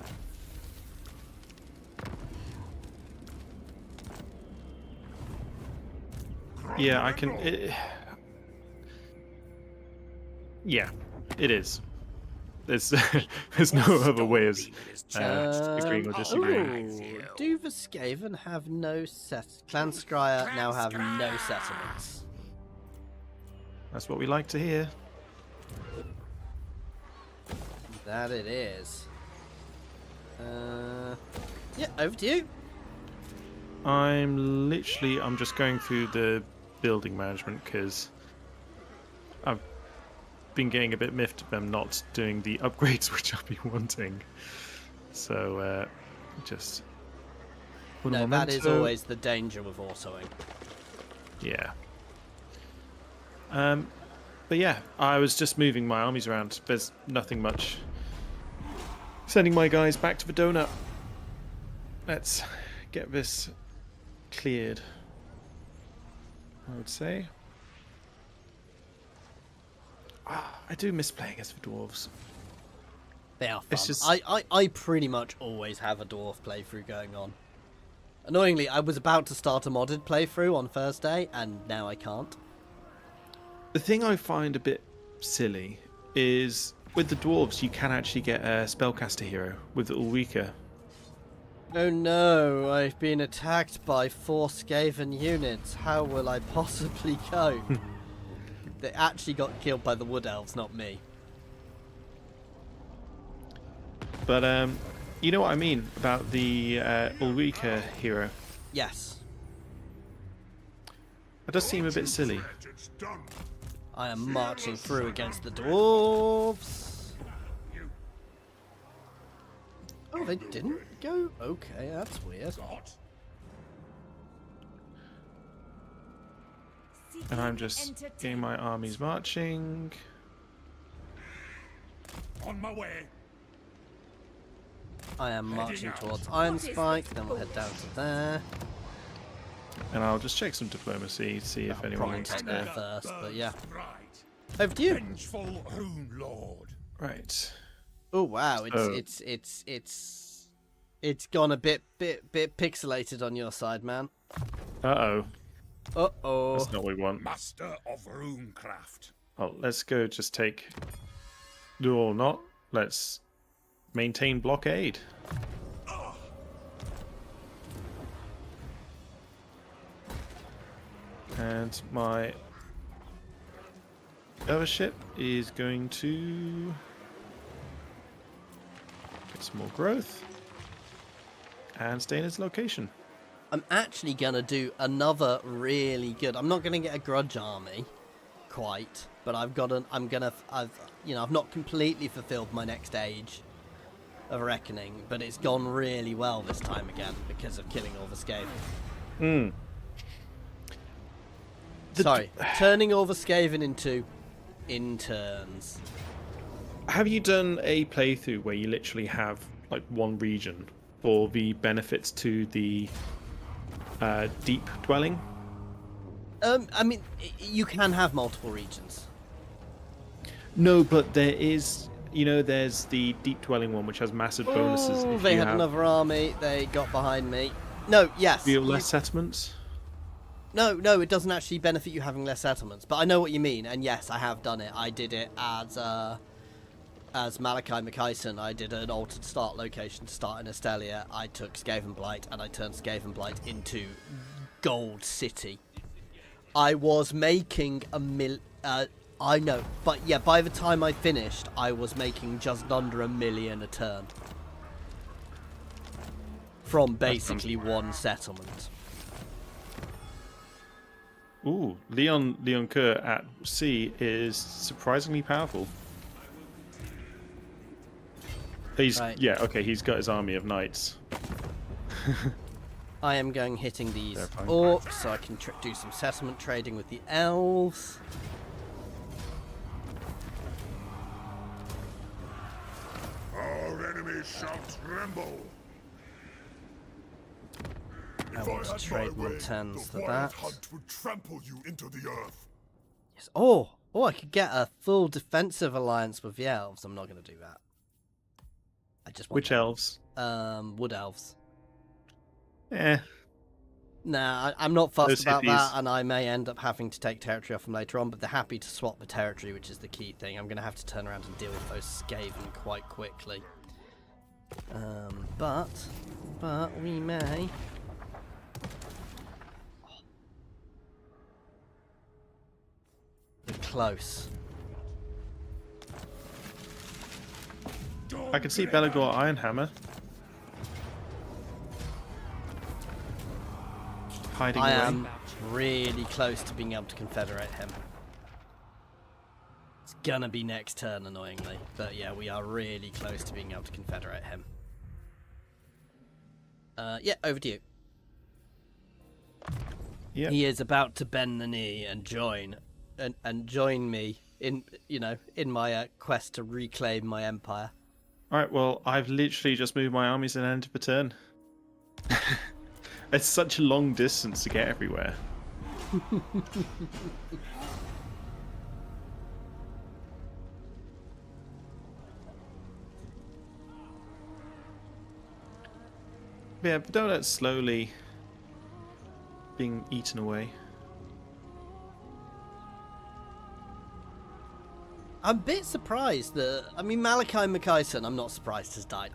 Yeah, I can. Yeah, it is. There's no other way of agreeing or disagreeing. Ooh, do the Skaven have no set? Clan Skryre now have no settlements. That's what we like to hear. That it is. Yeah, over to you. I'm just going through the building management because I've been getting a bit miffed of them not doing the upgrades which I've been wanting. So just no, that is always the danger with autoing. Yeah. But yeah, I was just moving my armies around. There's nothing much. Sending my guys back to the donut. Let's get this cleared, I would say. I do miss playing as the dwarves. They are fun. It's just... I pretty much always have a dwarf playthrough going on. Annoyingly, I was about to start a modded playthrough on Thursday, and now I can't. The thing I find a bit silly is with the dwarves you can actually get a spellcaster hero with Ulrika. Oh no, I've been attacked by 4 Skaven units. How will I possibly cope? They actually got killed by the Wood Elves, not me. But you know what I mean about the Ulrika hero? Yes. It does seem a bit silly. It's done. I am marching through against the dwarves. Oh, they didn't go? Okay, that's weird. And I'm just getting my armies marching. On my way. I am marching towards Iron Spike, then we'll head down to there. And I'll just check some diplomacy, see if anyone Probably wants take there to... first, but yeah. Right. Over to you. Vengeful Rune Lord. Right. Oh wow, So- it's gone a bit pixelated on your side, man. Uh-oh. Uh-oh. That's not what we want. Master of Runecraft. Well, let's go just take... Or not. Let's maintain blockade. And my other ship is going to get some more growth and stay in its location. I'm actually gonna do another really good. I'm not gonna get a grudge army, quite, but I've not completely fulfilled my next age. of Reckoning, but it's gone really well this time again because of killing all the Skaven. Hmm. Sorry, turning all the Skaven into interns. Have you done a playthrough where you literally have like one region for the benefits to the deep dwelling? I mean, you can have multiple regions. No, but there is, you know, there's the deep dwelling one which has massive bonuses. Oh, If they you had have another army. They got behind me. No, yes. real less settlements. No, it doesn't actually benefit you having less settlements. But I know what you mean, and yes, I have done it. I did it as Malekith McIson. I did an altered start location to start in Estelia. I took Skaven Blight, and I turned Skaven Blight into Gold City. I was making I know, but yeah, by the time I finished, I was making just under $1 million a turn. From basically one settlement. Ooh, Leon Kerr at sea is surprisingly powerful. He's Right. yeah, okay, he's got his army of knights. I am going hitting these They're fine. orcs so I can do some settlement trading with the elves. Our enemies shall tremble. I If want to had trade my way, Montans the for wild that. hunt would trample you into the earth. Yes. Oh, I could get a full defensive alliance with the elves. I'm not going to do that. I just want Which elves? wood elves. Eh. Nah, I'm not fussed Those about hippies. that, and I may end up having to take territory off them later on, but they're happy to swap the territory, which is the key thing. I'm going to have to turn around and deal with those Skaven quite quickly. But we may... We're close. I can see Belagor Ironhammer hiding I away. am really close to being able to confederate him. It's gonna be next turn, annoyingly. But yeah, we are really close to being able to confederate him. Yeah, over to you. Yep. He is about to bend the knee and join me in in my quest to reclaim my empire. Alright, well, I've literally just moved my armies and end of a turn. It's such a long distance to get everywhere. Yeah, but Donut's slowly being eaten away. I'm a bit surprised that Malekith McIson, I'm not surprised has died.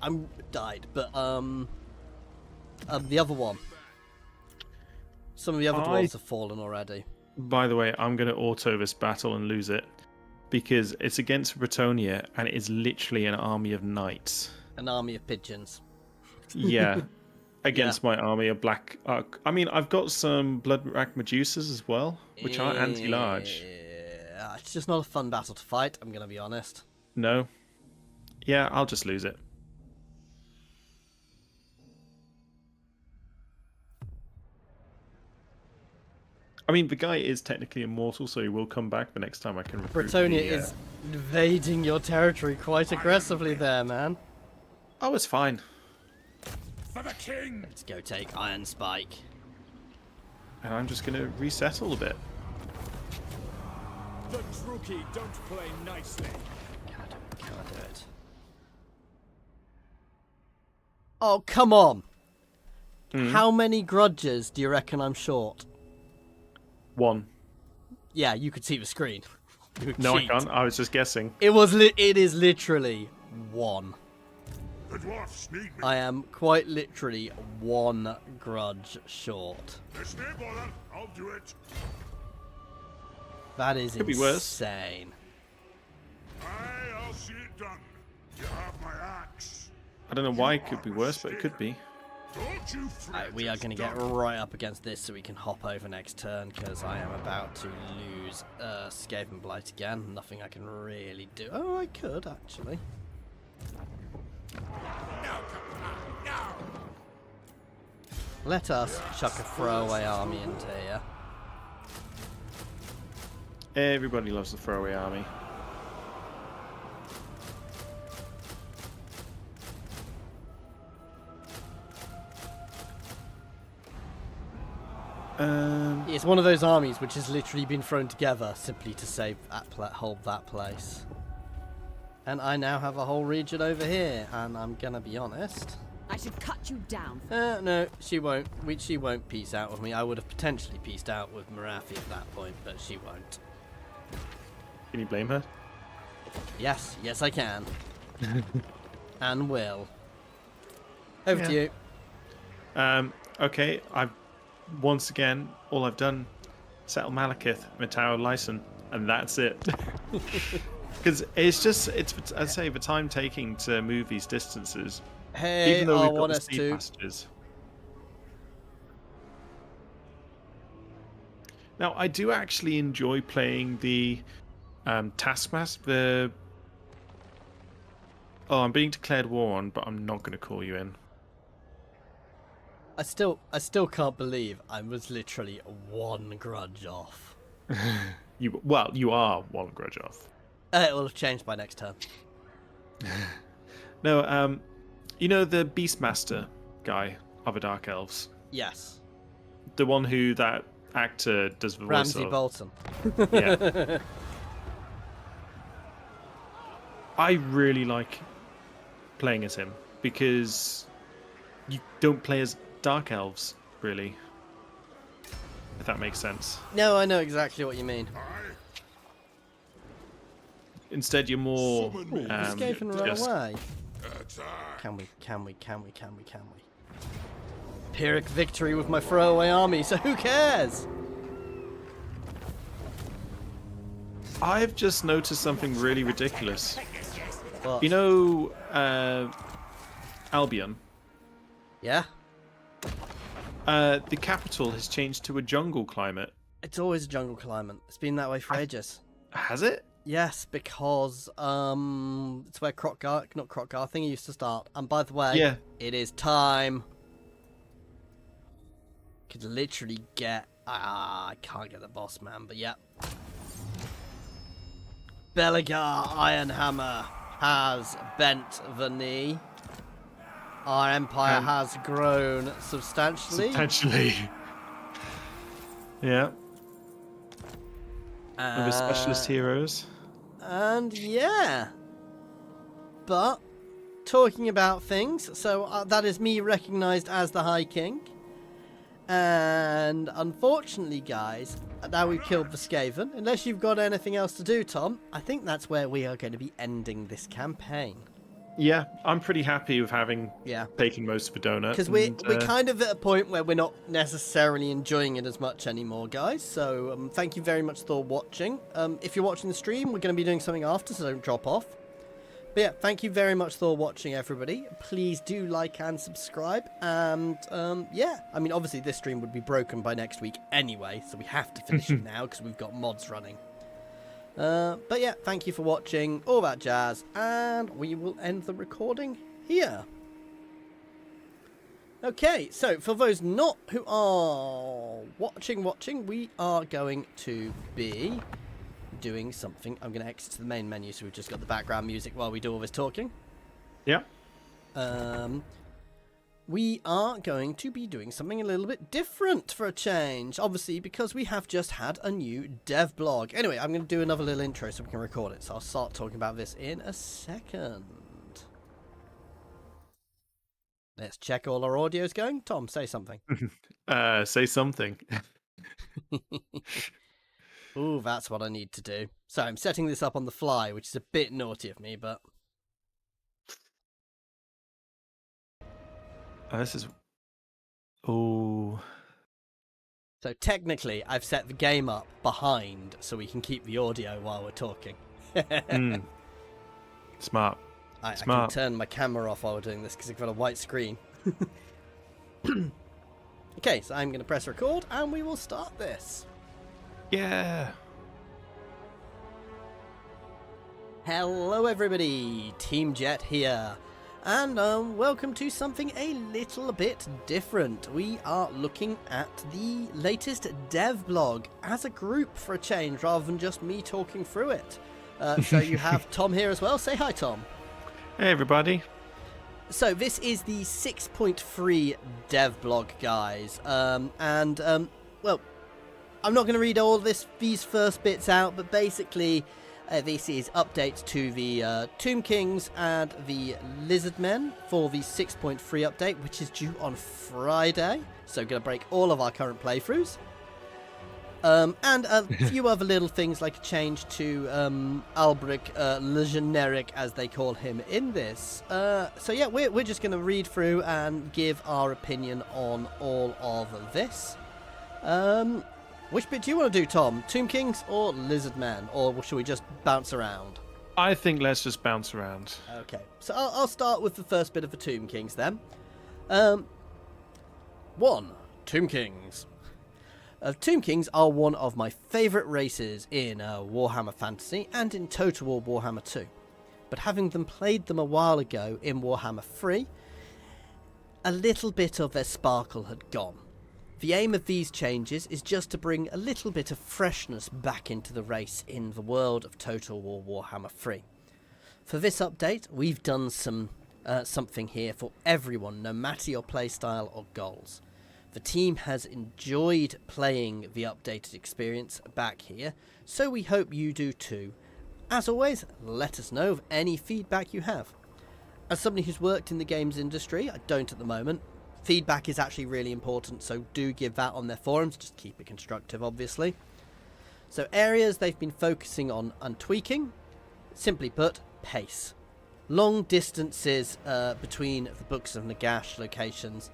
But the other one. Some of the other dwarves have fallen already. By the way, I'm going to auto this battle and lose it because it's against Bretonia and it is literally an army of knights. An army of pigeons. Yeah, against my army of black. I've got some blood rack Medusas as well, which are anti-large. Yeah, it's just not a fun battle to fight. I'm going to be honest. No. Yeah, I'll just lose it. I mean, the guy is technically immortal, so he will come back the next time I can recruit. Bretonia is invading your territory quite aggressively there, man. Oh, it's fine. For the king! Let's go take Iron Spike. And I'm just going to resettle a bit. The Druki don't play nicely. Can I do it? Oh, come on! How many grudges do you reckon I'm short? 1. Yeah, you could see the screen. You No, cheat. I can't. I was just guessing. It is literally 1. The dwarfs need me. I am quite literally 1 grudge short. There's no bother. I'll do it. That is Could be worse. insane. I'll see it done. You have my axe. I don't know why it could be worse, but it could be. Don't you fret. Right, we are going to get right up against this so we can hop over next turn because I am about to lose Skaven Blight again. Nothing I can really do. Oh, I could actually. Let us chuck a throwaway army into here. Everybody loves the throwaway army. It's one of those armies which has literally been thrown together simply to save hold that place. And I now have a whole region over here, and I'm gonna be honest. I should cut you down. No, she won't. She won't peace out with me. I would have potentially peaced out with Marathi at that point, but she won't. Can you blame her? Yes, I can. And will. Over to you. Okay, once again, all I've done, settle Malekith, Matao Lyson, and that's it. Because I'd say the time taking to move these distances. Hey, even though I we've got want the us speed to. passages. Now, I do actually enjoy playing the Taskmaster. I'm being declared war on, but I'm not going to call you in. I still can't believe I was literally one grudge off. You are one grudge off. It will have changed by next turn. No, you know the Beastmaster guy of the Dark Elves? Yes. The one who that actor does the voice Ramsay of? Bolton. Yeah. I really like playing as him because you don't play as Dark Elves, really. If that makes sense. No, I know exactly what you mean. Instead, you're more. Escape and run just- away. Can we? Pyrrhic victory with my throwaway army, so who cares? I've just noticed something really ridiculous. What? You know, Albion. Yeah? The capital has changed to a jungle climate. It's always a jungle climate. It's been that way for ages. Has it? Yes, because it's where Croc-Garthing used to start. And by the way, Yeah. it is time. Could literally get I can't get the boss man, but yeah. Belagar Ironhammer has bent the knee. Our empire has grown substantially. Yeah. With the specialist heroes. And yeah. But talking about things, so that is me recognized as the High King. And unfortunately, guys, now we've killed the Skaven. Unless you've got anything else to do, Tom, I think that's where we are going to be ending this campaign. Yeah, I'm pretty happy with having Yeah. taken most of the donut. Because we're kind of at a point where we're not necessarily enjoying it as much anymore, guys. So thank you very much for watching. If you're watching the stream, we're going to be doing something after, so don't drop off. But yeah, thank you very much for watching, everybody. Please do like and subscribe. And yeah, I mean, obviously this stream would be broken by next week anyway, so we have to finish it now because we've got mods running. But yeah, thank you for watching, all that jazz, and we will end the recording here. Okay, so for those not who are watching, we are going to be doing something. I'm going to exit to the main menu, so we've just got the background music while we do all this talking. Yeah. We are going to be doing something a little bit different for a change, obviously, because we have just had a new dev blog. Anyway, I'm going to do another little intro so we can record it, so I'll start talking about this in a second. Let's check all our audio's going. Tom, say something. Say something. Ooh, that's what I need to do. So I'm setting this up on the fly, which is a bit naughty of me, but... This is... Oh. So technically, I've set the game up behind so we can keep the audio while we're talking. Smart. I Smart. can turn my camera off while we're doing this because I've got a white screen. Okay, so I'm going to press record and we will start this. Yeah. Hello everybody, Team Jet here. And welcome to something a little bit different. We are looking at the latest dev blog as a group for a change, rather than just me talking through it. So you have Tom here as well. Say hi, Tom. Hey, everybody. So this is the 6.3 dev blog, guys. Well, I'm not going to read all these first bits out, but basically this is updates to the Tomb Kings and the Lizard Men for the 6.3 update, which is due on Friday. So going to break all of our current playthroughs. And a few other little things like a change to Albric Le Generic, as they call him in this. So yeah, we're just going to read through and give our opinion on all of this. Which bit do you want to do, Tom? Tomb Kings or Lizard Men? Or should we just bounce around? I think let's just bounce around. Okay, so I'll start with the first bit of the Tomb Kings then. 1. Tomb Kings. Tomb Kings are one of my favourite races in Warhammer Fantasy and in Total War Warhammer 2. But having played them a while ago in Warhammer 3, a little bit of their sparkle had gone. The aim of these changes is just to bring a little bit of freshness back into the race in the world of Total War Warhammer 3. For this update, we've done something here for everyone, no matter your playstyle or goals. The team has enjoyed playing the updated experience back here, so we hope you do too. As always, let us know of any feedback you have. As somebody who's worked in the games industry, I don't at the moment, feedback is actually really important, so do give that on their forums. Just keep it constructive, obviously. So areas they've been focusing on and tweaking, simply put, pace. Long distances between the Books of Nagash locations,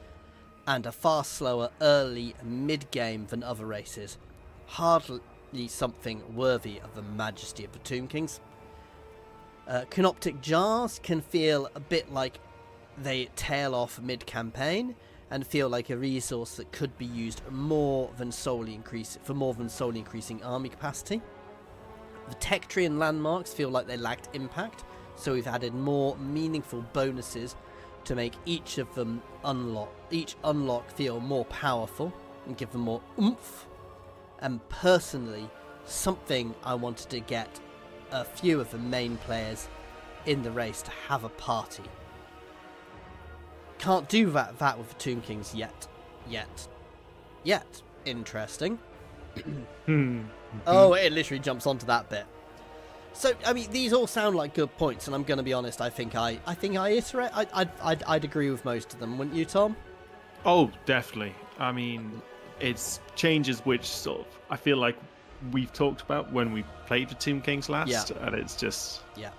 and a far slower early mid-game than other races. Hardly something worthy of the majesty of the Tomb Kings. Canoptic jars can feel a bit like they tail off mid-campaign and feel like a resource that could be used for more than solely increasing army capacity. The tech tree and landmarks feel like they lacked impact, so we've added more meaningful bonuses to make each unlock feel more powerful and give them more oomph. And personally, something I wanted to get a few of the main players in the race to have a party. Can't do that with the Tomb Kings yet. Interesting. Oh, it literally jumps onto that bit. So, I mean, these all sound like good points, and I'm going to be honest, I'd agree with most of them, wouldn't you, Tom? Oh, definitely. I mean, it's changes which sort of I feel like we've talked about when we played the Tomb Kings last, and it's just... Yeah.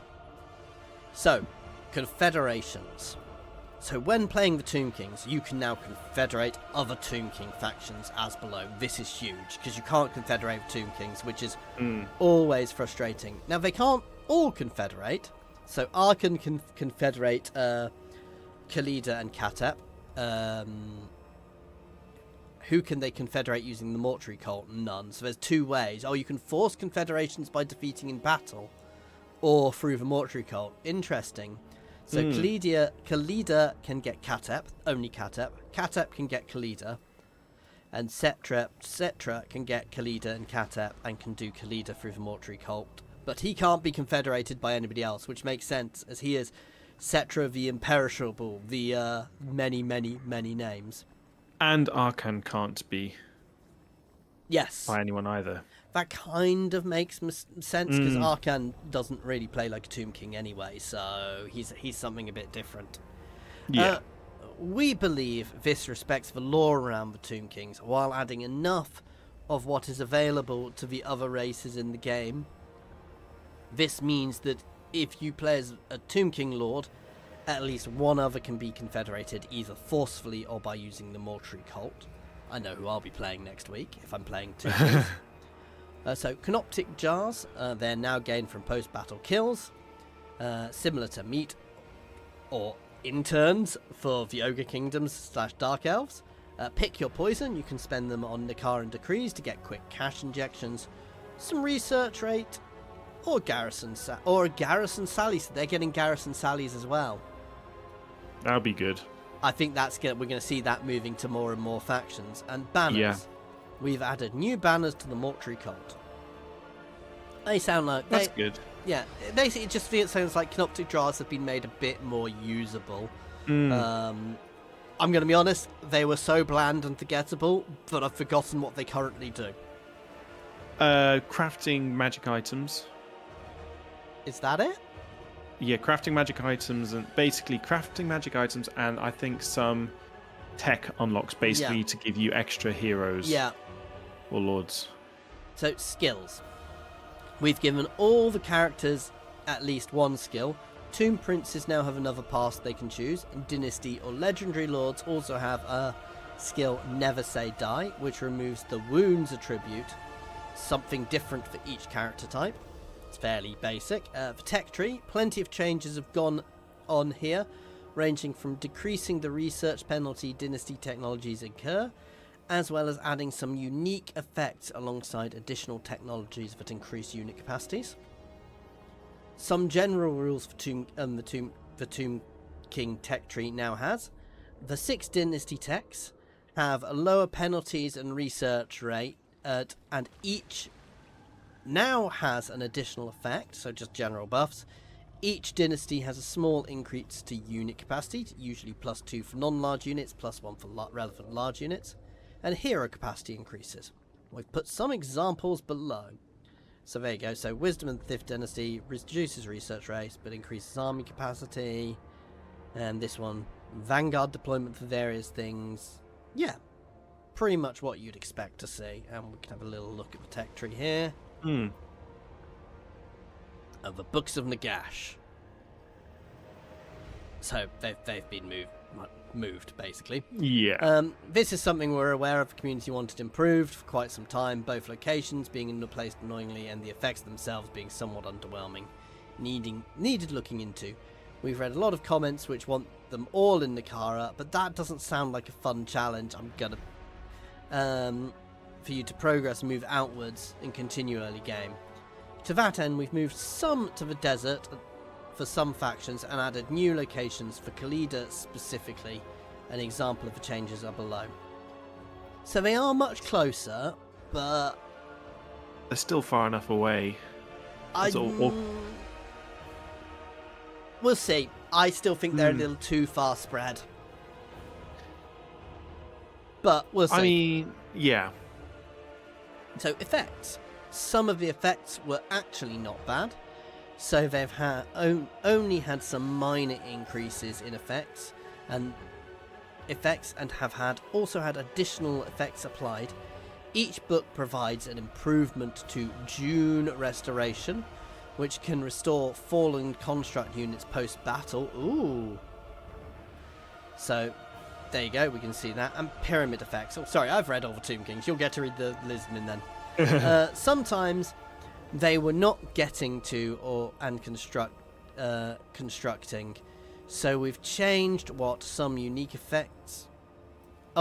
So, confederations. So when playing the Tomb Kings, you can now confederate other Tomb King factions as below. This is huge, because you can't confederate the Tomb Kings, which is always frustrating. Now, they can't all confederate, so Arkan can confederate Khalida and Katep. Who can they confederate using the Mortuary Cult? None. So there's two ways. Oh, you can force confederations by defeating in battle, or through the Mortuary Cult. Interesting. So Khalida can get Katep, only Katep. Katep can get Khalida. And Cetra can get Khalida and Katep and can do Khalida through the Mortuary Cult. But he can't be confederated by anybody else, which makes sense, as he is Cetra the Imperishable, the many names. And Arkan can't be by anyone either. That kind of makes sense, because Arkan doesn't really play like a Tomb King anyway, so he's something a bit different. Yeah. We believe this respects the lore around the Tomb Kings, while adding enough of what is available to the other races in the game. This means that if you play as a Tomb King Lord, at least one other can be confederated, either forcefully or by using the Mortuary Cult. I know who I'll be playing next week, if I'm playing Tomb Kings. So, Canoptic Jars, they're now gained from post-battle kills, similar to meat or interns for the Ogre Kingdoms / Dark Elves. Pick your poison, you can spend them on Nakaran Decrees to get quick cash injections, some research rate, or a Garrison Sally, so they're getting Garrison Sallies as well. That'll be good. I think we're going to see that moving to more and more factions. And banners. Yeah. We've added new banners to the Mortuary Cult. They sound like... That's good. Yeah, basically it just sounds like Canoptic Drafts have been made a bit more usable. I'm going to be honest, they were so bland and forgettable that I've forgotten what they currently do. Crafting magic items. Is that it? Yeah, crafting magic items, and basically crafting magic items, and I think some tech unlocks basically to give you extra heroes. Yeah. Or lords. So, skills. We've given all the characters at least one skill. Tomb Princes now have another pass they can choose, and Dynasty or Legendary Lords also have a skill Never Say Die, which removes the Wounds attribute, something different for each character type. It's fairly basic. For Tech Tree, plenty of changes have gone on here, ranging from decreasing the research penalty Dynasty technologies incur, as well as adding some unique effects alongside additional technologies that increase unit capacities. Some general rules for the Tomb King Tech Tree now has. The 6 Dynasty techs have lower penalties and research rate, and each now has an additional effect, so just general buffs. Each dynasty has a small increase to unit capacity, usually +2 for non-large units, +1 for relevant large units, and hero capacity increases. We've put some examples below. So there you go. So Wisdom in the 5th Dynasty reduces research rate, but increases army capacity. And this one, Vanguard deployment for various things. Yeah, pretty much what you'd expect to see. And we can have a little look at the tech tree here. Of the Books of Nagash. So they've been moved basically. Yeah. This is something we're aware of. The community wanted improved for quite some time. Both locations being placed annoyingly and the effects themselves being somewhat underwhelming. Needed looking into. We've read a lot of comments which want them all in Nakara, but that doesn't sound like a fun challenge. I'm gonna for you to progress and move outwards and continue early game. To that end, we've moved some to the desert for some factions and added new locations for Khalida specifically. An example of the changes are below. So they are much closer, but they're still far enough away. We'll see. I still think they're a little too far spread. But we'll see. I mean, yeah. So effects. Some of the effects were actually not bad. So they've only had some minor increases in effects and have also had additional effects applied. Each book provides an improvement to June Restoration, which can restore fallen construct units post-battle. Ooh. So there you go, we can see that. And pyramid effects. Oh, sorry, I've read all the Tomb Kings. You'll get to read the Lisbon then. Sometimes they were not getting to constructing, so we've changed what some unique effects.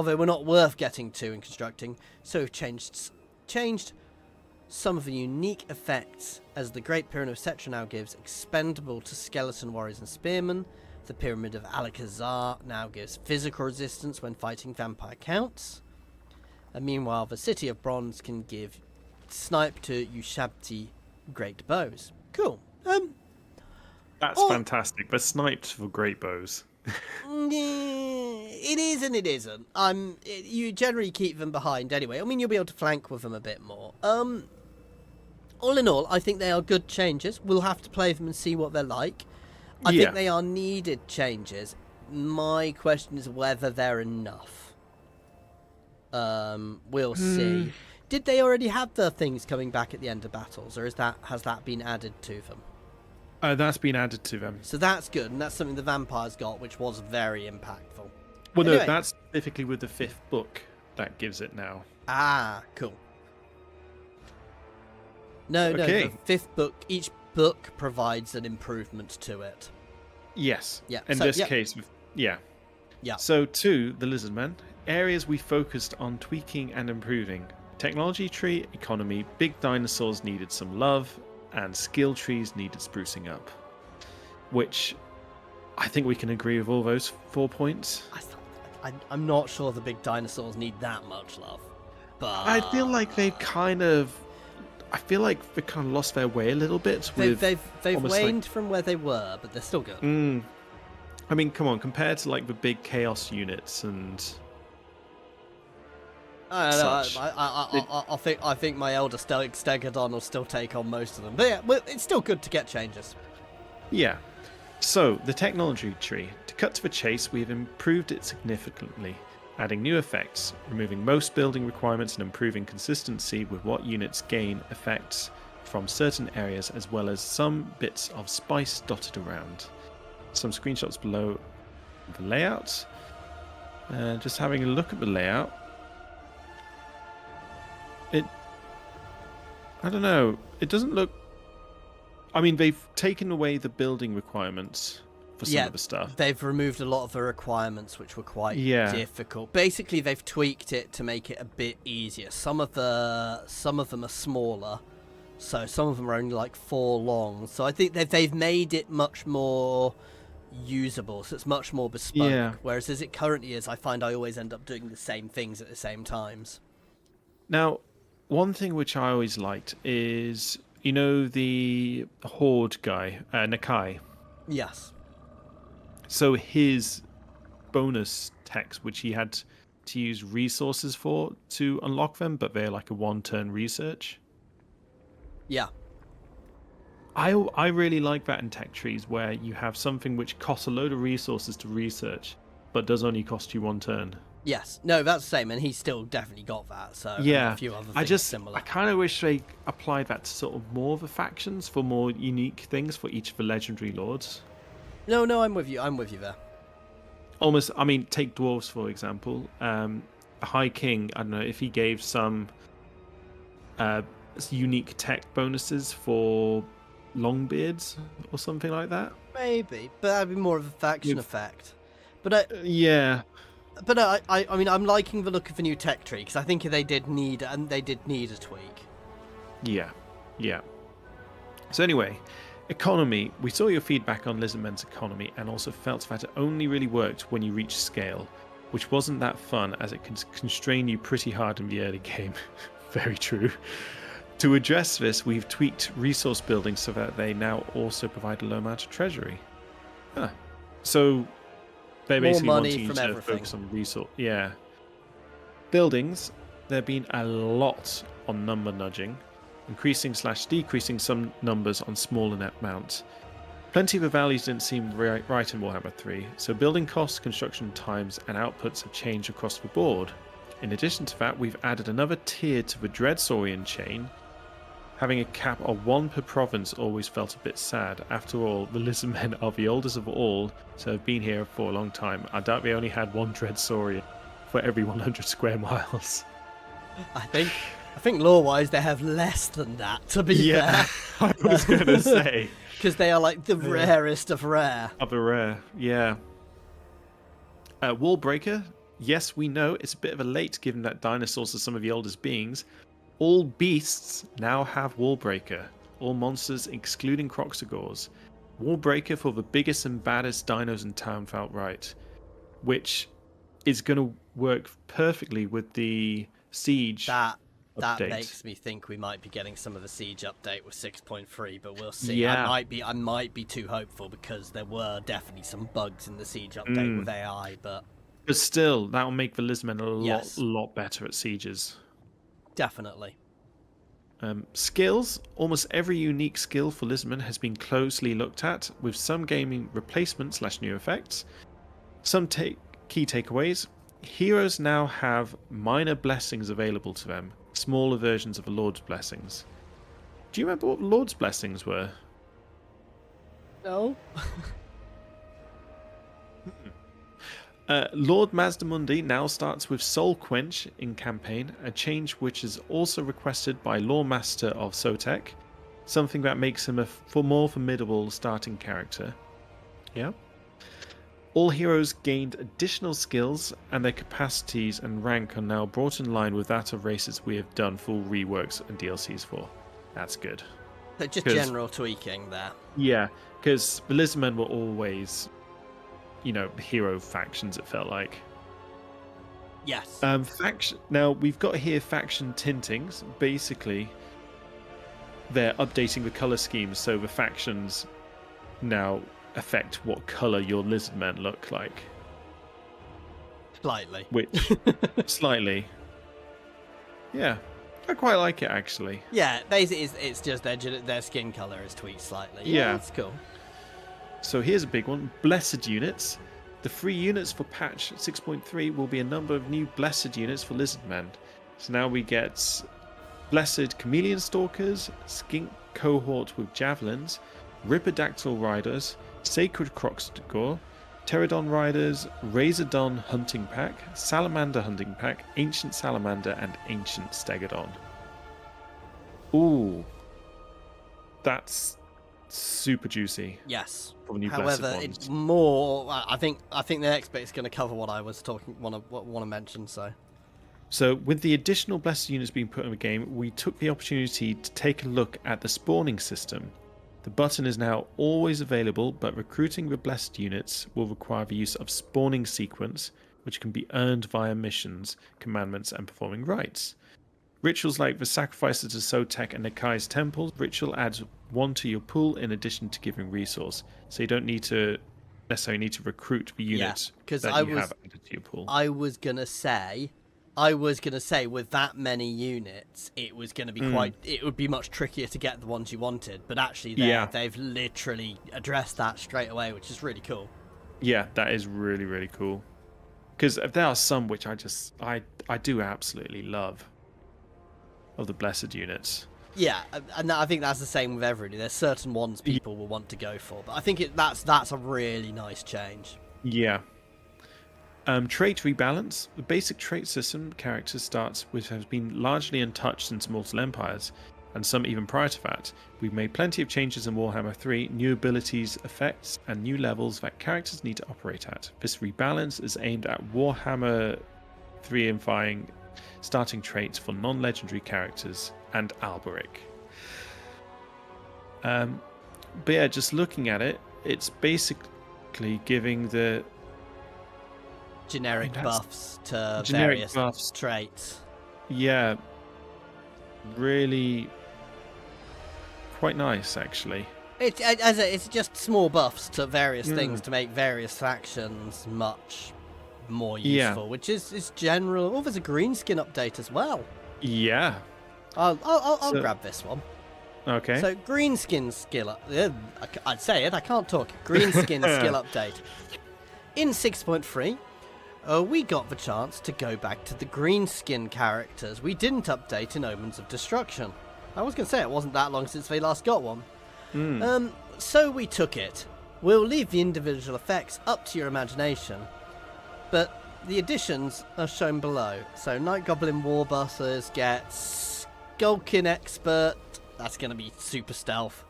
They were not worth getting to in constructing, so we've changed some of the unique effects, as the Great Pyramid of Cetra now gives expendable to skeleton warriors and spearmen. The Pyramid of Alakazar now gives physical resistance when fighting vampire counts. And meanwhile, the City of Bronze can give snipe to Ushabti great bows. Cool. That's fantastic. But sniped for great bows. It is and it isn't. You generally keep them behind anyway. I mean, you'll be able to flank with them a bit more. All in all, I think they are good changes. We'll have to play them and see what they're like. I think they are needed changes. My question is whether they're enough. We'll see. Did they already have the things coming back at the end of battles, or has that been added to them? That's been added to them. So that's good, and that's something the vampires got, which was very impactful. Well, anyway. No, that's specifically with the 5th book that gives it now. Ah, cool. No, Okay. the 5th book, each book provides an improvement to it. Yes. Yeah. In this case, yeah. Yeah. So, 2, the Lizardmen. Areas we focused on tweaking and improving. Technology tree, economy, big dinosaurs needed some love, and skill trees needed sprucing up. Which I think we can agree with all those 4 points. I'm not sure the big dinosaurs need that much love, but I feel like they've kind of lost their way a little bit. They've almost waned from where they were, but they're still good. I mean, come on, compared to like the big chaos units and I don't know. such. I think my elder Stegodon will still take on most of them, but yeah, well, it's still good to get changes. Yeah. So, the technology tree. To cut to the chase, we have improved it significantly, adding new effects, removing most building requirements and improving consistency with what units gain effects from certain areas, as well as some bits of spice dotted around. Some screenshots below the layout. Just having a look at the layout. I don't know. It doesn't look... I mean, they've taken away the building requirements for some of the stuff. They've removed a lot of the requirements, which were quite difficult. Basically, they've tweaked it to make it a bit easier. Some of them are smaller, so some of them are only like 4 long. So I think they've made it much more usable, so it's much more bespoke. Yeah. Whereas as it currently is, I find I always end up doing the same things at the same times. Now, one thing which I always liked is, you know, the Horde guy, Nakai. Yes. So his bonus text, which he had to use resources for to unlock them, but they're like a 1-turn research. Yeah. I really like that in tech trees, where you have something which costs a load of resources to research, but does only cost you 1 turn. Yes. No, that's the same, and he's still definitely got that. So yeah, and a few other things similar. I kind of wish they applied that to sort of more of the factions for more unique things for each of the legendary lords. No, I'm with you. I'm with you there. Almost, I mean, take dwarves for example. A High King, I don't know if he gave some unique tech bonuses for Longbeards or something like that. Maybe, but that'd be more of a faction effect. But yeah. But I mean, I'm liking the look of the new tech tree, because I think they did need a tweak. Yeah. So anyway, economy. We saw your feedback on Lizardmen's economy and also felt that it only really worked when you reached scale, which wasn't that fun as it can constrain you pretty hard in the early game. Very true. To address this, we've tweaked resource building so that they now also provide a low amount of treasury. So they basically want you to focus on resource. Yeah. Buildings, there have been a lot on number nudging, increasing/decreasing some numbers on smaller net amounts. Plenty of the values didn't seem right in Warhammer 3, so building costs, construction times, and outputs have changed across the board. In addition to that, we've added another tier to the Dreadsaurian chain. Having a cap of 1 per province always felt a bit sad. After all, the Lizardmen are the oldest of all, so have been here for a long time. I doubt they only had 1 Dreadsaurian for every 100 square miles. I think lore-wise they have less than that, to be fair. I was going to say. Because they are like the rarest of rare. Of the rare, yeah. Wallbreaker. Yes, we know it's a bit of a late given that dinosaurs are some of the oldest beings. All beasts now have Wallbreaker. All monsters, excluding Croxagores. Wallbreaker for the biggest and baddest dinos in town felt right. Which is going to work perfectly with the Siege That update. makes me think we might be getting some of the Siege update with 6.3, but we'll see. Yeah. I might be too hopeful, because there were definitely some bugs in the Siege update with AI, but still, that'll make the Lizardmen a lot better at sieges. Definitely. Skills. Almost every unique skill for Lizardmen has been closely looked at, with some gaming replacements/new effects. Some key takeaways. Heroes now have minor blessings available to them, smaller versions of the Lord's blessings. Do you remember what Lord's blessings were? No. Lord Mazdamundi now starts with Soul Quench in campaign, a change which is also requested by Lore Master of Sotek, something that makes him a more formidable starting character. Yeah. All heroes gained additional skills, and their capacities and rank are now brought in line with that of races we have done full reworks and DLCs for. That's good. But just general tweaking there. Yeah, because the Lizardmen were always hero factions, it felt like. Yes. Faction. Now, we've got here faction tintings. Basically, they're updating the color schemes, so the factions now affect what color your lizard men look like. Slightly. Which, slightly. Yeah, I quite like it, actually. Yeah, basically it's just their skin color is tweaked slightly. Yeah. That's cool. So here's a big one. Blessed units. The free units for patch 6.3 will be a number of new blessed units for lizardmen. So now we get blessed chameleon stalkers, skink cohort with javelins, ripidactyl riders, sacred crocodile, pterodon riders, razordon hunting pack, salamander hunting pack, ancient salamander, and ancient stegodon. Ooh, that's super juicy. Yes. For the new However, blessed it's ones. more. I think the next bit is going to cover what I was want to mention. So, with the additional blessed units being put in the game, we took the opportunity to take a look at the spawning system. The button is now always available, but recruiting the blessed units will require the use of spawning sequence, which can be earned via missions, commandments, and performing rites. Rituals like the sacrifices to Sotek and Nekai's temples ritual adds 1 to your pool in addition to giving resource, so you don't necessarily need to recruit the units that you have added to your pool. I was gonna say with that many units, it was gonna be it would be much trickier to get the ones you wanted. But actually, they've literally addressed that straight away, which is really cool. Yeah, that is really, really cool. Because there are some which I do absolutely love of the blessed units. Yeah, and I think that's the same with everybody. There's certain ones people will want to go for, but I think that's a really nice change. Yeah. Trait rebalance. The basic trait system character starts with has been largely untouched since Mortal Empires, and some even prior to that. We've made plenty of changes in Warhammer 3, new abilities, effects, and new levels that characters need to operate at. This rebalance is aimed at Warhammer 3-ifying starting traits for non-legendary characters and Alberic. But yeah, just looking at it, it's basically giving the generic buffs to various traits. Yeah, really quite nice, actually. It's just small buffs to various things to make various factions much more useful, which is general. Oh, there's a green skin update as well. Yeah. I'll grab this one. Okay. So green skin skill up. I'd say it. I can't talk. Green skin skill update. In 6.3, we got the chance to go back to the green skin characters we didn't update in Omens of Destruction. I was going to say it wasn't that long since they last got one. So we took it. We'll leave the individual effects up to your imagination, but the additions are shown below. So Night Goblin Warbusters get Skulking Expert. That's going to be super stealth.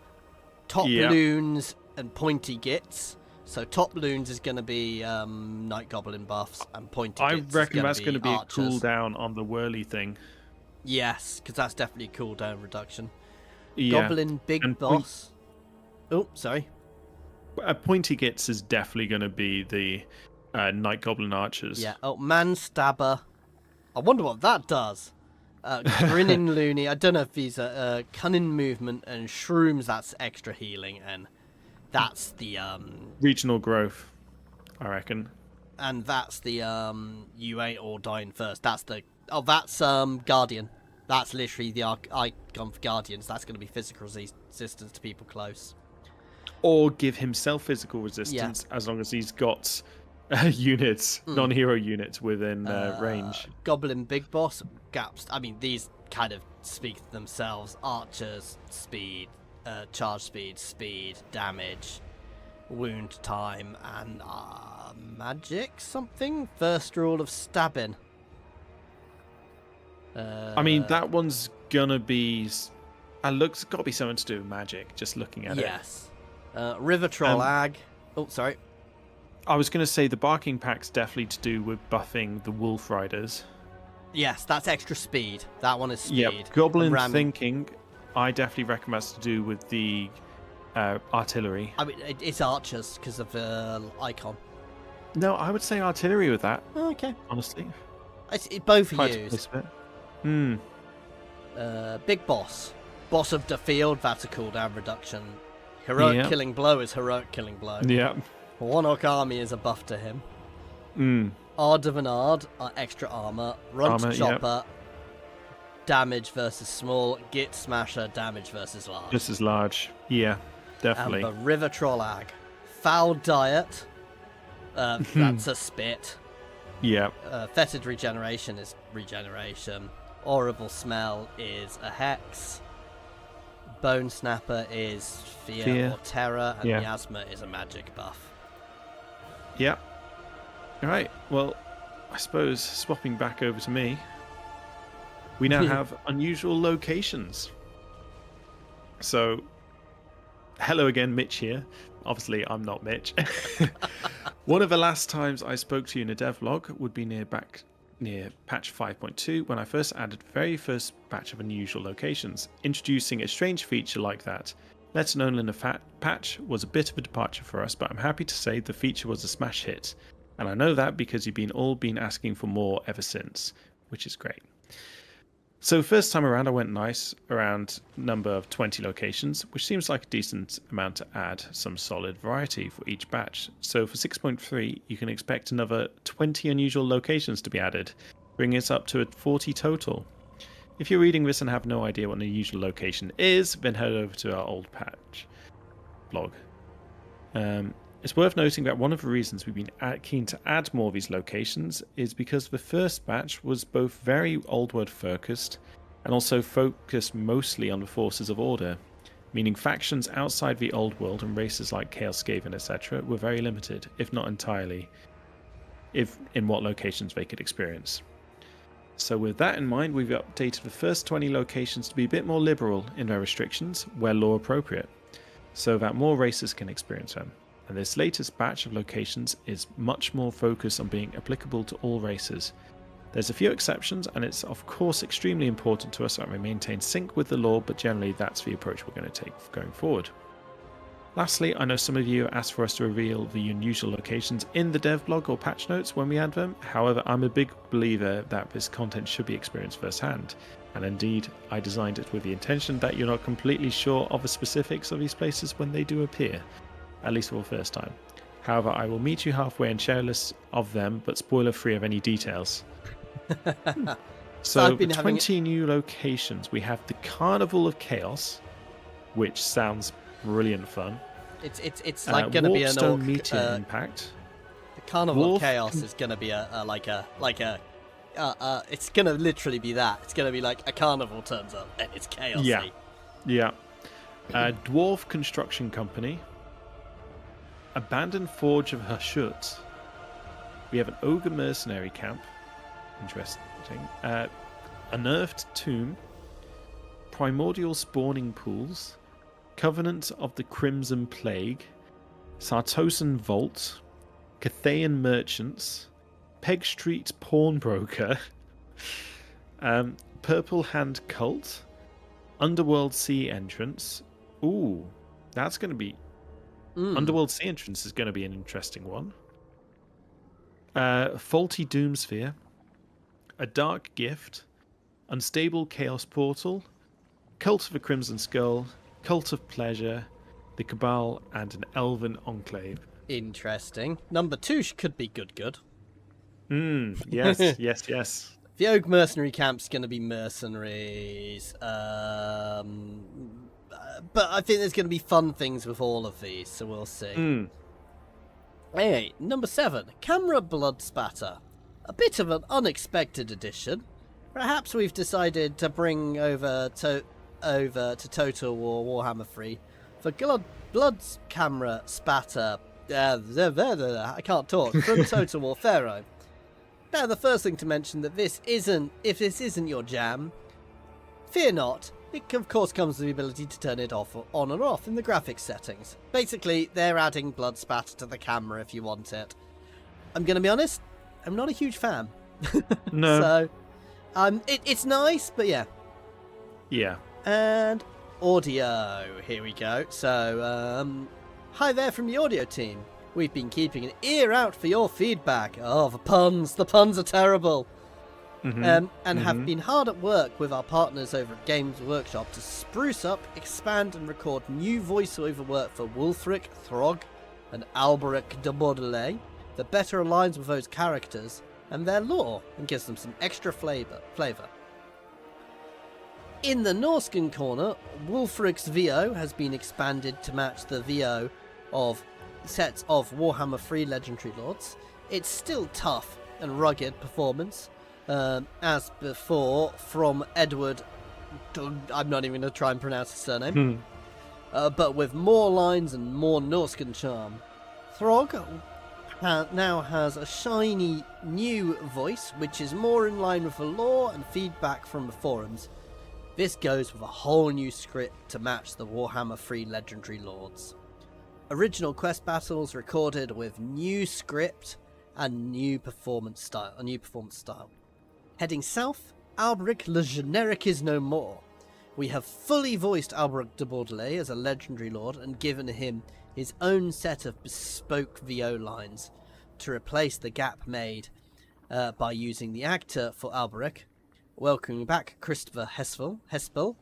Top Loons and Pointy Gits. So Top Loons is going to be Night Goblin buffs, and Pointy Gits I reckon that's going to be a archers. cooldown on the whirly thing. Yes, because that's definitely a cooldown reduction. Yeah. Goblin Big Boss. Oh, sorry. Pointy Gits is definitely going to be the Night Goblin archers. Yeah. Oh, Man Stabber. I wonder what that does. Grinning Loony. I don't know if these are Cunning Movement and Shrooms. That's extra healing, and that's the regional growth, I reckon. And that's the you ain't all dying first. That's the that's Guardian. That's literally the icon for Guardians. That's going to be physical resistance to people close. Or give himself physical resistance as long as he's got units, non-hero units within range. Goblin Big Boss gaps. I mean, these kind of speak for themselves. Archers, speed, charge speed, damage, wound time, and magic something. First rule of stabbing. I mean, that one's gonna be. It's got to be something to do with magic. Just looking at it. Yes. River Troll Ag. Oh, sorry. I was gonna say the barking pack's definitely to do with buffing the wolf riders. Yes, that's extra speed. That one is speed. Yep. Goblin Thinking, I definitely reckon that's to do with the artillery. I mean, it's archers because of the icon. No, I would say artillery with that, Oh, okay. honestly. Both are Quite a used. bit. Hmm. Big boss. Boss of the field, that's a cooldown reduction. Heroic killing blow is heroic killing blow. Yeah. One Orc army is a buff to him. Hmm. Ard of an Ard, extra armor. Runt Armor, chopper, damage versus small. Git smasher, damage versus large. Just as large. Yeah, definitely. And the River Trollag. Foul diet. That's a spit. Yeah. Fetid regeneration is regeneration. Horrible smell is a hex. Bone snapper is fear or terror, and miasma is a magic buff. Yeah. All right. Well, I suppose swapping back over to me, we now have unusual locations. So, hello again, Mitch here. Obviously, I'm not Mitch. One of the last times I spoke to you in a devlog would be near patch 5.2 when I first added the very first batch of unusual locations, introducing a strange feature like that. Let's known in the patch was a bit of a departure for us, but I'm happy to say the feature was a smash hit. And I know that because you've all been asking for more ever since, which is great. So first time around I went nice around number of 20 locations, which seems like a decent amount to add some solid variety for each batch. So for 6.3 you can expect another 20 unusual locations to be added, bringing us up to a 40 total. If you're reading this and have no idea what an unusual location is, then head over to our old patch blog. It's worth noting that one of the reasons we've been keen to add more of these locations is because the first batch was both very Old World focused and also focused mostly on the forces of order, meaning factions outside the Old World and races like Chaos Skaven, etc. were very limited, if not entirely, in what locations they could experience. So with that in mind, we've updated the first 20 locations to be a bit more liberal in their restrictions where law appropriate, so that more races can experience them. And this latest batch of locations is much more focused on being applicable to all races. There's a few exceptions, and it's of course extremely important to us that we maintain sync with the law, but generally that's the approach we're going to take going forward. Lastly, I know some of you asked for us to reveal the unusual locations in the dev blog or patch notes when we add them. However, I'm a big believer that this content should be experienced firsthand, and indeed I designed it with the intention that you're not completely sure of the specifics of these places when they do appear. At least for the first time. However, I will meet you halfway and share a list of them, but spoiler free of any details. So, 20 new locations. We have the Carnival of Chaos, which sounds brilliant fun. It's like going to be an orc meteor impact. The Carnival of Chaos is going to be it's going to literally be that. It's going to be like a carnival turns up and it's chaosy. Yeah. Dwarf Construction Company. Abandoned Forge of Hashut. We have an Ogre Mercenary Camp. Interesting. Unearthed Tomb. Primordial Spawning Pools. Covenant of the Crimson Plague. Sartosan Vault. Cathayan Merchants. Peg Street Pawnbroker. Purple Hand Cult. Underworld Sea Entrance. Ooh, that's going to be... Underworld Sea Entrance is going to be an interesting one. Faulty Doomsphere. A Dark Gift. Unstable Chaos Portal. Cult of the Crimson Skull. Cult of Pleasure. The Cabal, and an Elven Enclave. Interesting. Number 2 could be good. Yes, yes. The Ogre Mercenary Camp's going to be mercenaries. But I think there's going to be fun things with all of these, so we'll see. Anyway, number 7, Camera Blood Spatter. A bit of an unexpected addition. Perhaps we've decided to bring over to Total War Warhammer 3 for Blood Camera Spatter. I can't talk. From Total War Pharaoh. Now, the first thing to mention that if this isn't your jam, fear not. It of course comes with the ability to turn it off or on or off in the graphics settings. Basically, they're adding blood spatter to the camera if you want it. I'm going to be honest, I'm not a huge fan. No. So, it's nice, but yeah. Yeah. And audio, here we go. So, hi there from the audio team. We've been keeping an ear out for your feedback. Oh, the puns. The puns are terrible. And have been hard at work with our partners over at Games Workshop to spruce up, expand and record new voiceover work for Wulfric, Throg and Alberic de Bordelais that better aligns with those characters and their lore and gives them some extra flavour. In the Norscan corner, Wulfric's VO has been expanded to match the VO of sets of Warhammer 3 Legendary Lords. It's still tough and rugged performance, as before, from Edward. I'm not even going to try and pronounce his surname. But with more lines and more Norscan charm. Throg now has a shiny new voice, which is more in line with the lore and feedback from the forums. This goes with a whole new script to match the Warhammer 3 Legendary Lords. Original quest battles recorded with new script and new performance style. Heading south, Alberic Le Generic is no more. We have fully voiced Alberic de Bordelais as a legendary lord and given him his own set of bespoke VO lines to replace the gap made by using the actor for Alberic. Welcoming back Christopher Hespel,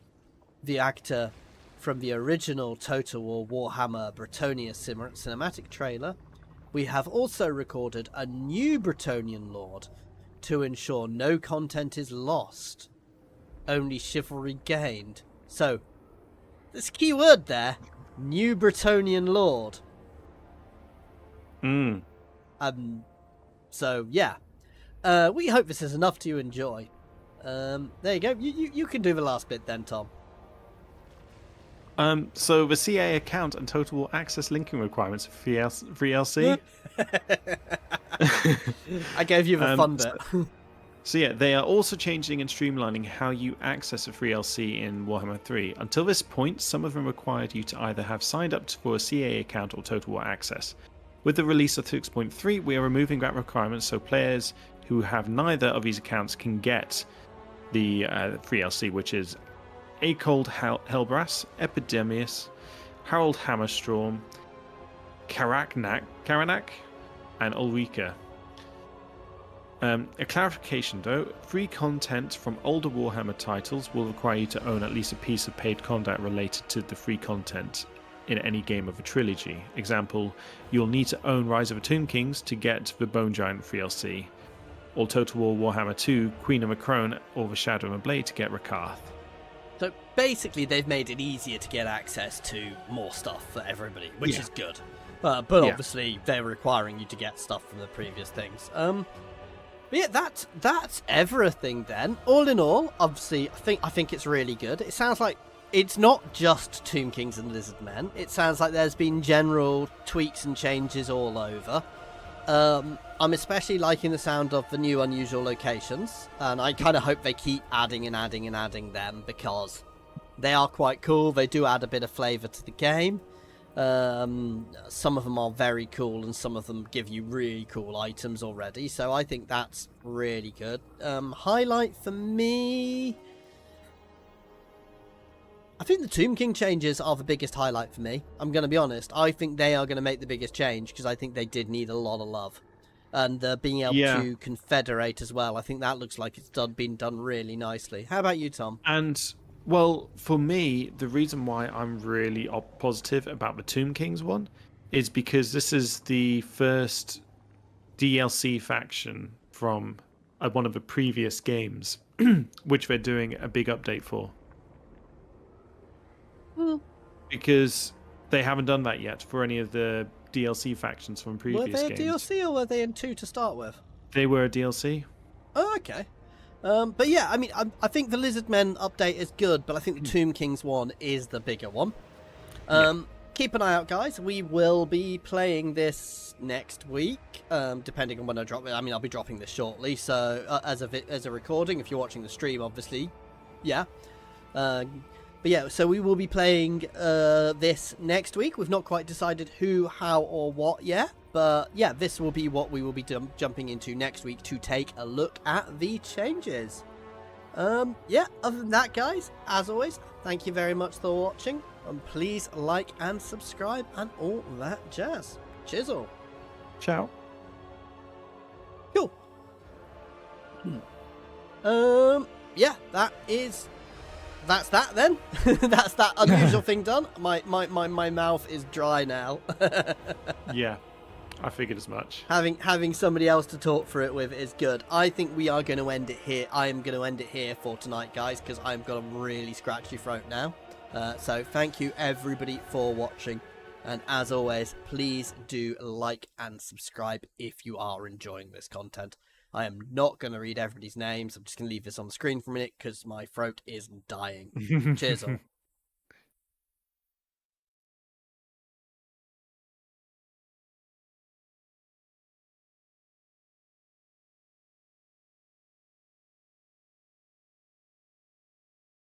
the actor from the original Total War Warhammer Bretonnia cinematic trailer. We have also recorded a new Bretonian lord to ensure no content is lost, only chivalry gained. So, this key word there, new Bretonian lord. So yeah, we hope this is enough to enjoy. There you go. You can do the last bit then, Tom. So the CA account and Total War access linking requirements for free LC. I gave you the fun bit. So yeah, they are also changing and streamlining how you access a free LC in Warhammer 3. Until this point, some of them required you to either have signed up for a CA account or Total War access. With the release of 6.3, we are removing that requirement so players who have neither of these accounts can get the free LC, which is Acold Helbras, Epidemius, Harold Hammerstorm, Karanak, and Ulrika. A clarification though, free content from older Warhammer titles will require you to own at least a piece of paid content related to the free content in any game of a trilogy. Example, you'll need to own Rise of the Tomb Kings to get the Bone Giant free LC, or Total War Warhammer 2, Queen of Macron, or the Shadow and the Blade to get Rakarth. So basically they've made it easier to get access to more stuff for everybody, which is good. But obviously they're requiring you to get stuff from the previous things. But yeah, that's everything then. All in all, obviously, I think it's really good. It sounds like it's not just Tomb Kings and Lizard Men. It sounds like there's been general tweaks and changes all over. I'm especially liking the sound of the new unusual locations, and I kind of hope they keep adding and adding and adding them because they are quite cool. They do add a bit of flavour to the game. Some of them are very cool and some of them give you really cool items already, so I think that's really good. Highlight for me, I think the Tomb King changes are the biggest highlight for me. I'm going to be honest, I think they are going to make the biggest change because I think they did need a lot of love. And being able to confederate as well, I think that looks like it's been done really nicely. How about you, Tom? And well, for me, the reason why I'm really positive about the Tomb Kings one is because this is the first DLC faction from one of the previous games, which they're doing a big update for. Because they haven't done that yet for any of the DLC factions from previous games. Were they a DLC or were they in 2 to start with? They were a DLC. Oh, okay. But yeah, I mean, I think the Lizard Men update is good, but I think the Tomb Kings one is the bigger one. Keep an eye out, guys. We will be playing this next week, depending on when I drop it. I mean, I'll be dropping this shortly, so as a recording, if you're watching the stream, obviously, yeah. But yeah, so we will be playing this next week. We've not quite decided who, how, or what yet. But yeah, this will be what we will be jumping into next week to take a look at the changes. Yeah, other than that, guys, as always, thank you very much for watching. And please like and subscribe and all that jazz. Chisel. Ciao. Cool. Yeah, that's that then. That's that unusual thing done. My mouth is dry now. Yeah, I figured as much. Having somebody else to talk through it with is good. I think we are going to end it here. I am going to end it here for tonight, guys, because I've got a really scratchy throat now. So thank you everybody for watching, and as always, please do like and subscribe if you are enjoying this content. I am not going to read everybody's names. I'm just going to leave this on the screen for a minute because my throat is dying. Cheers all.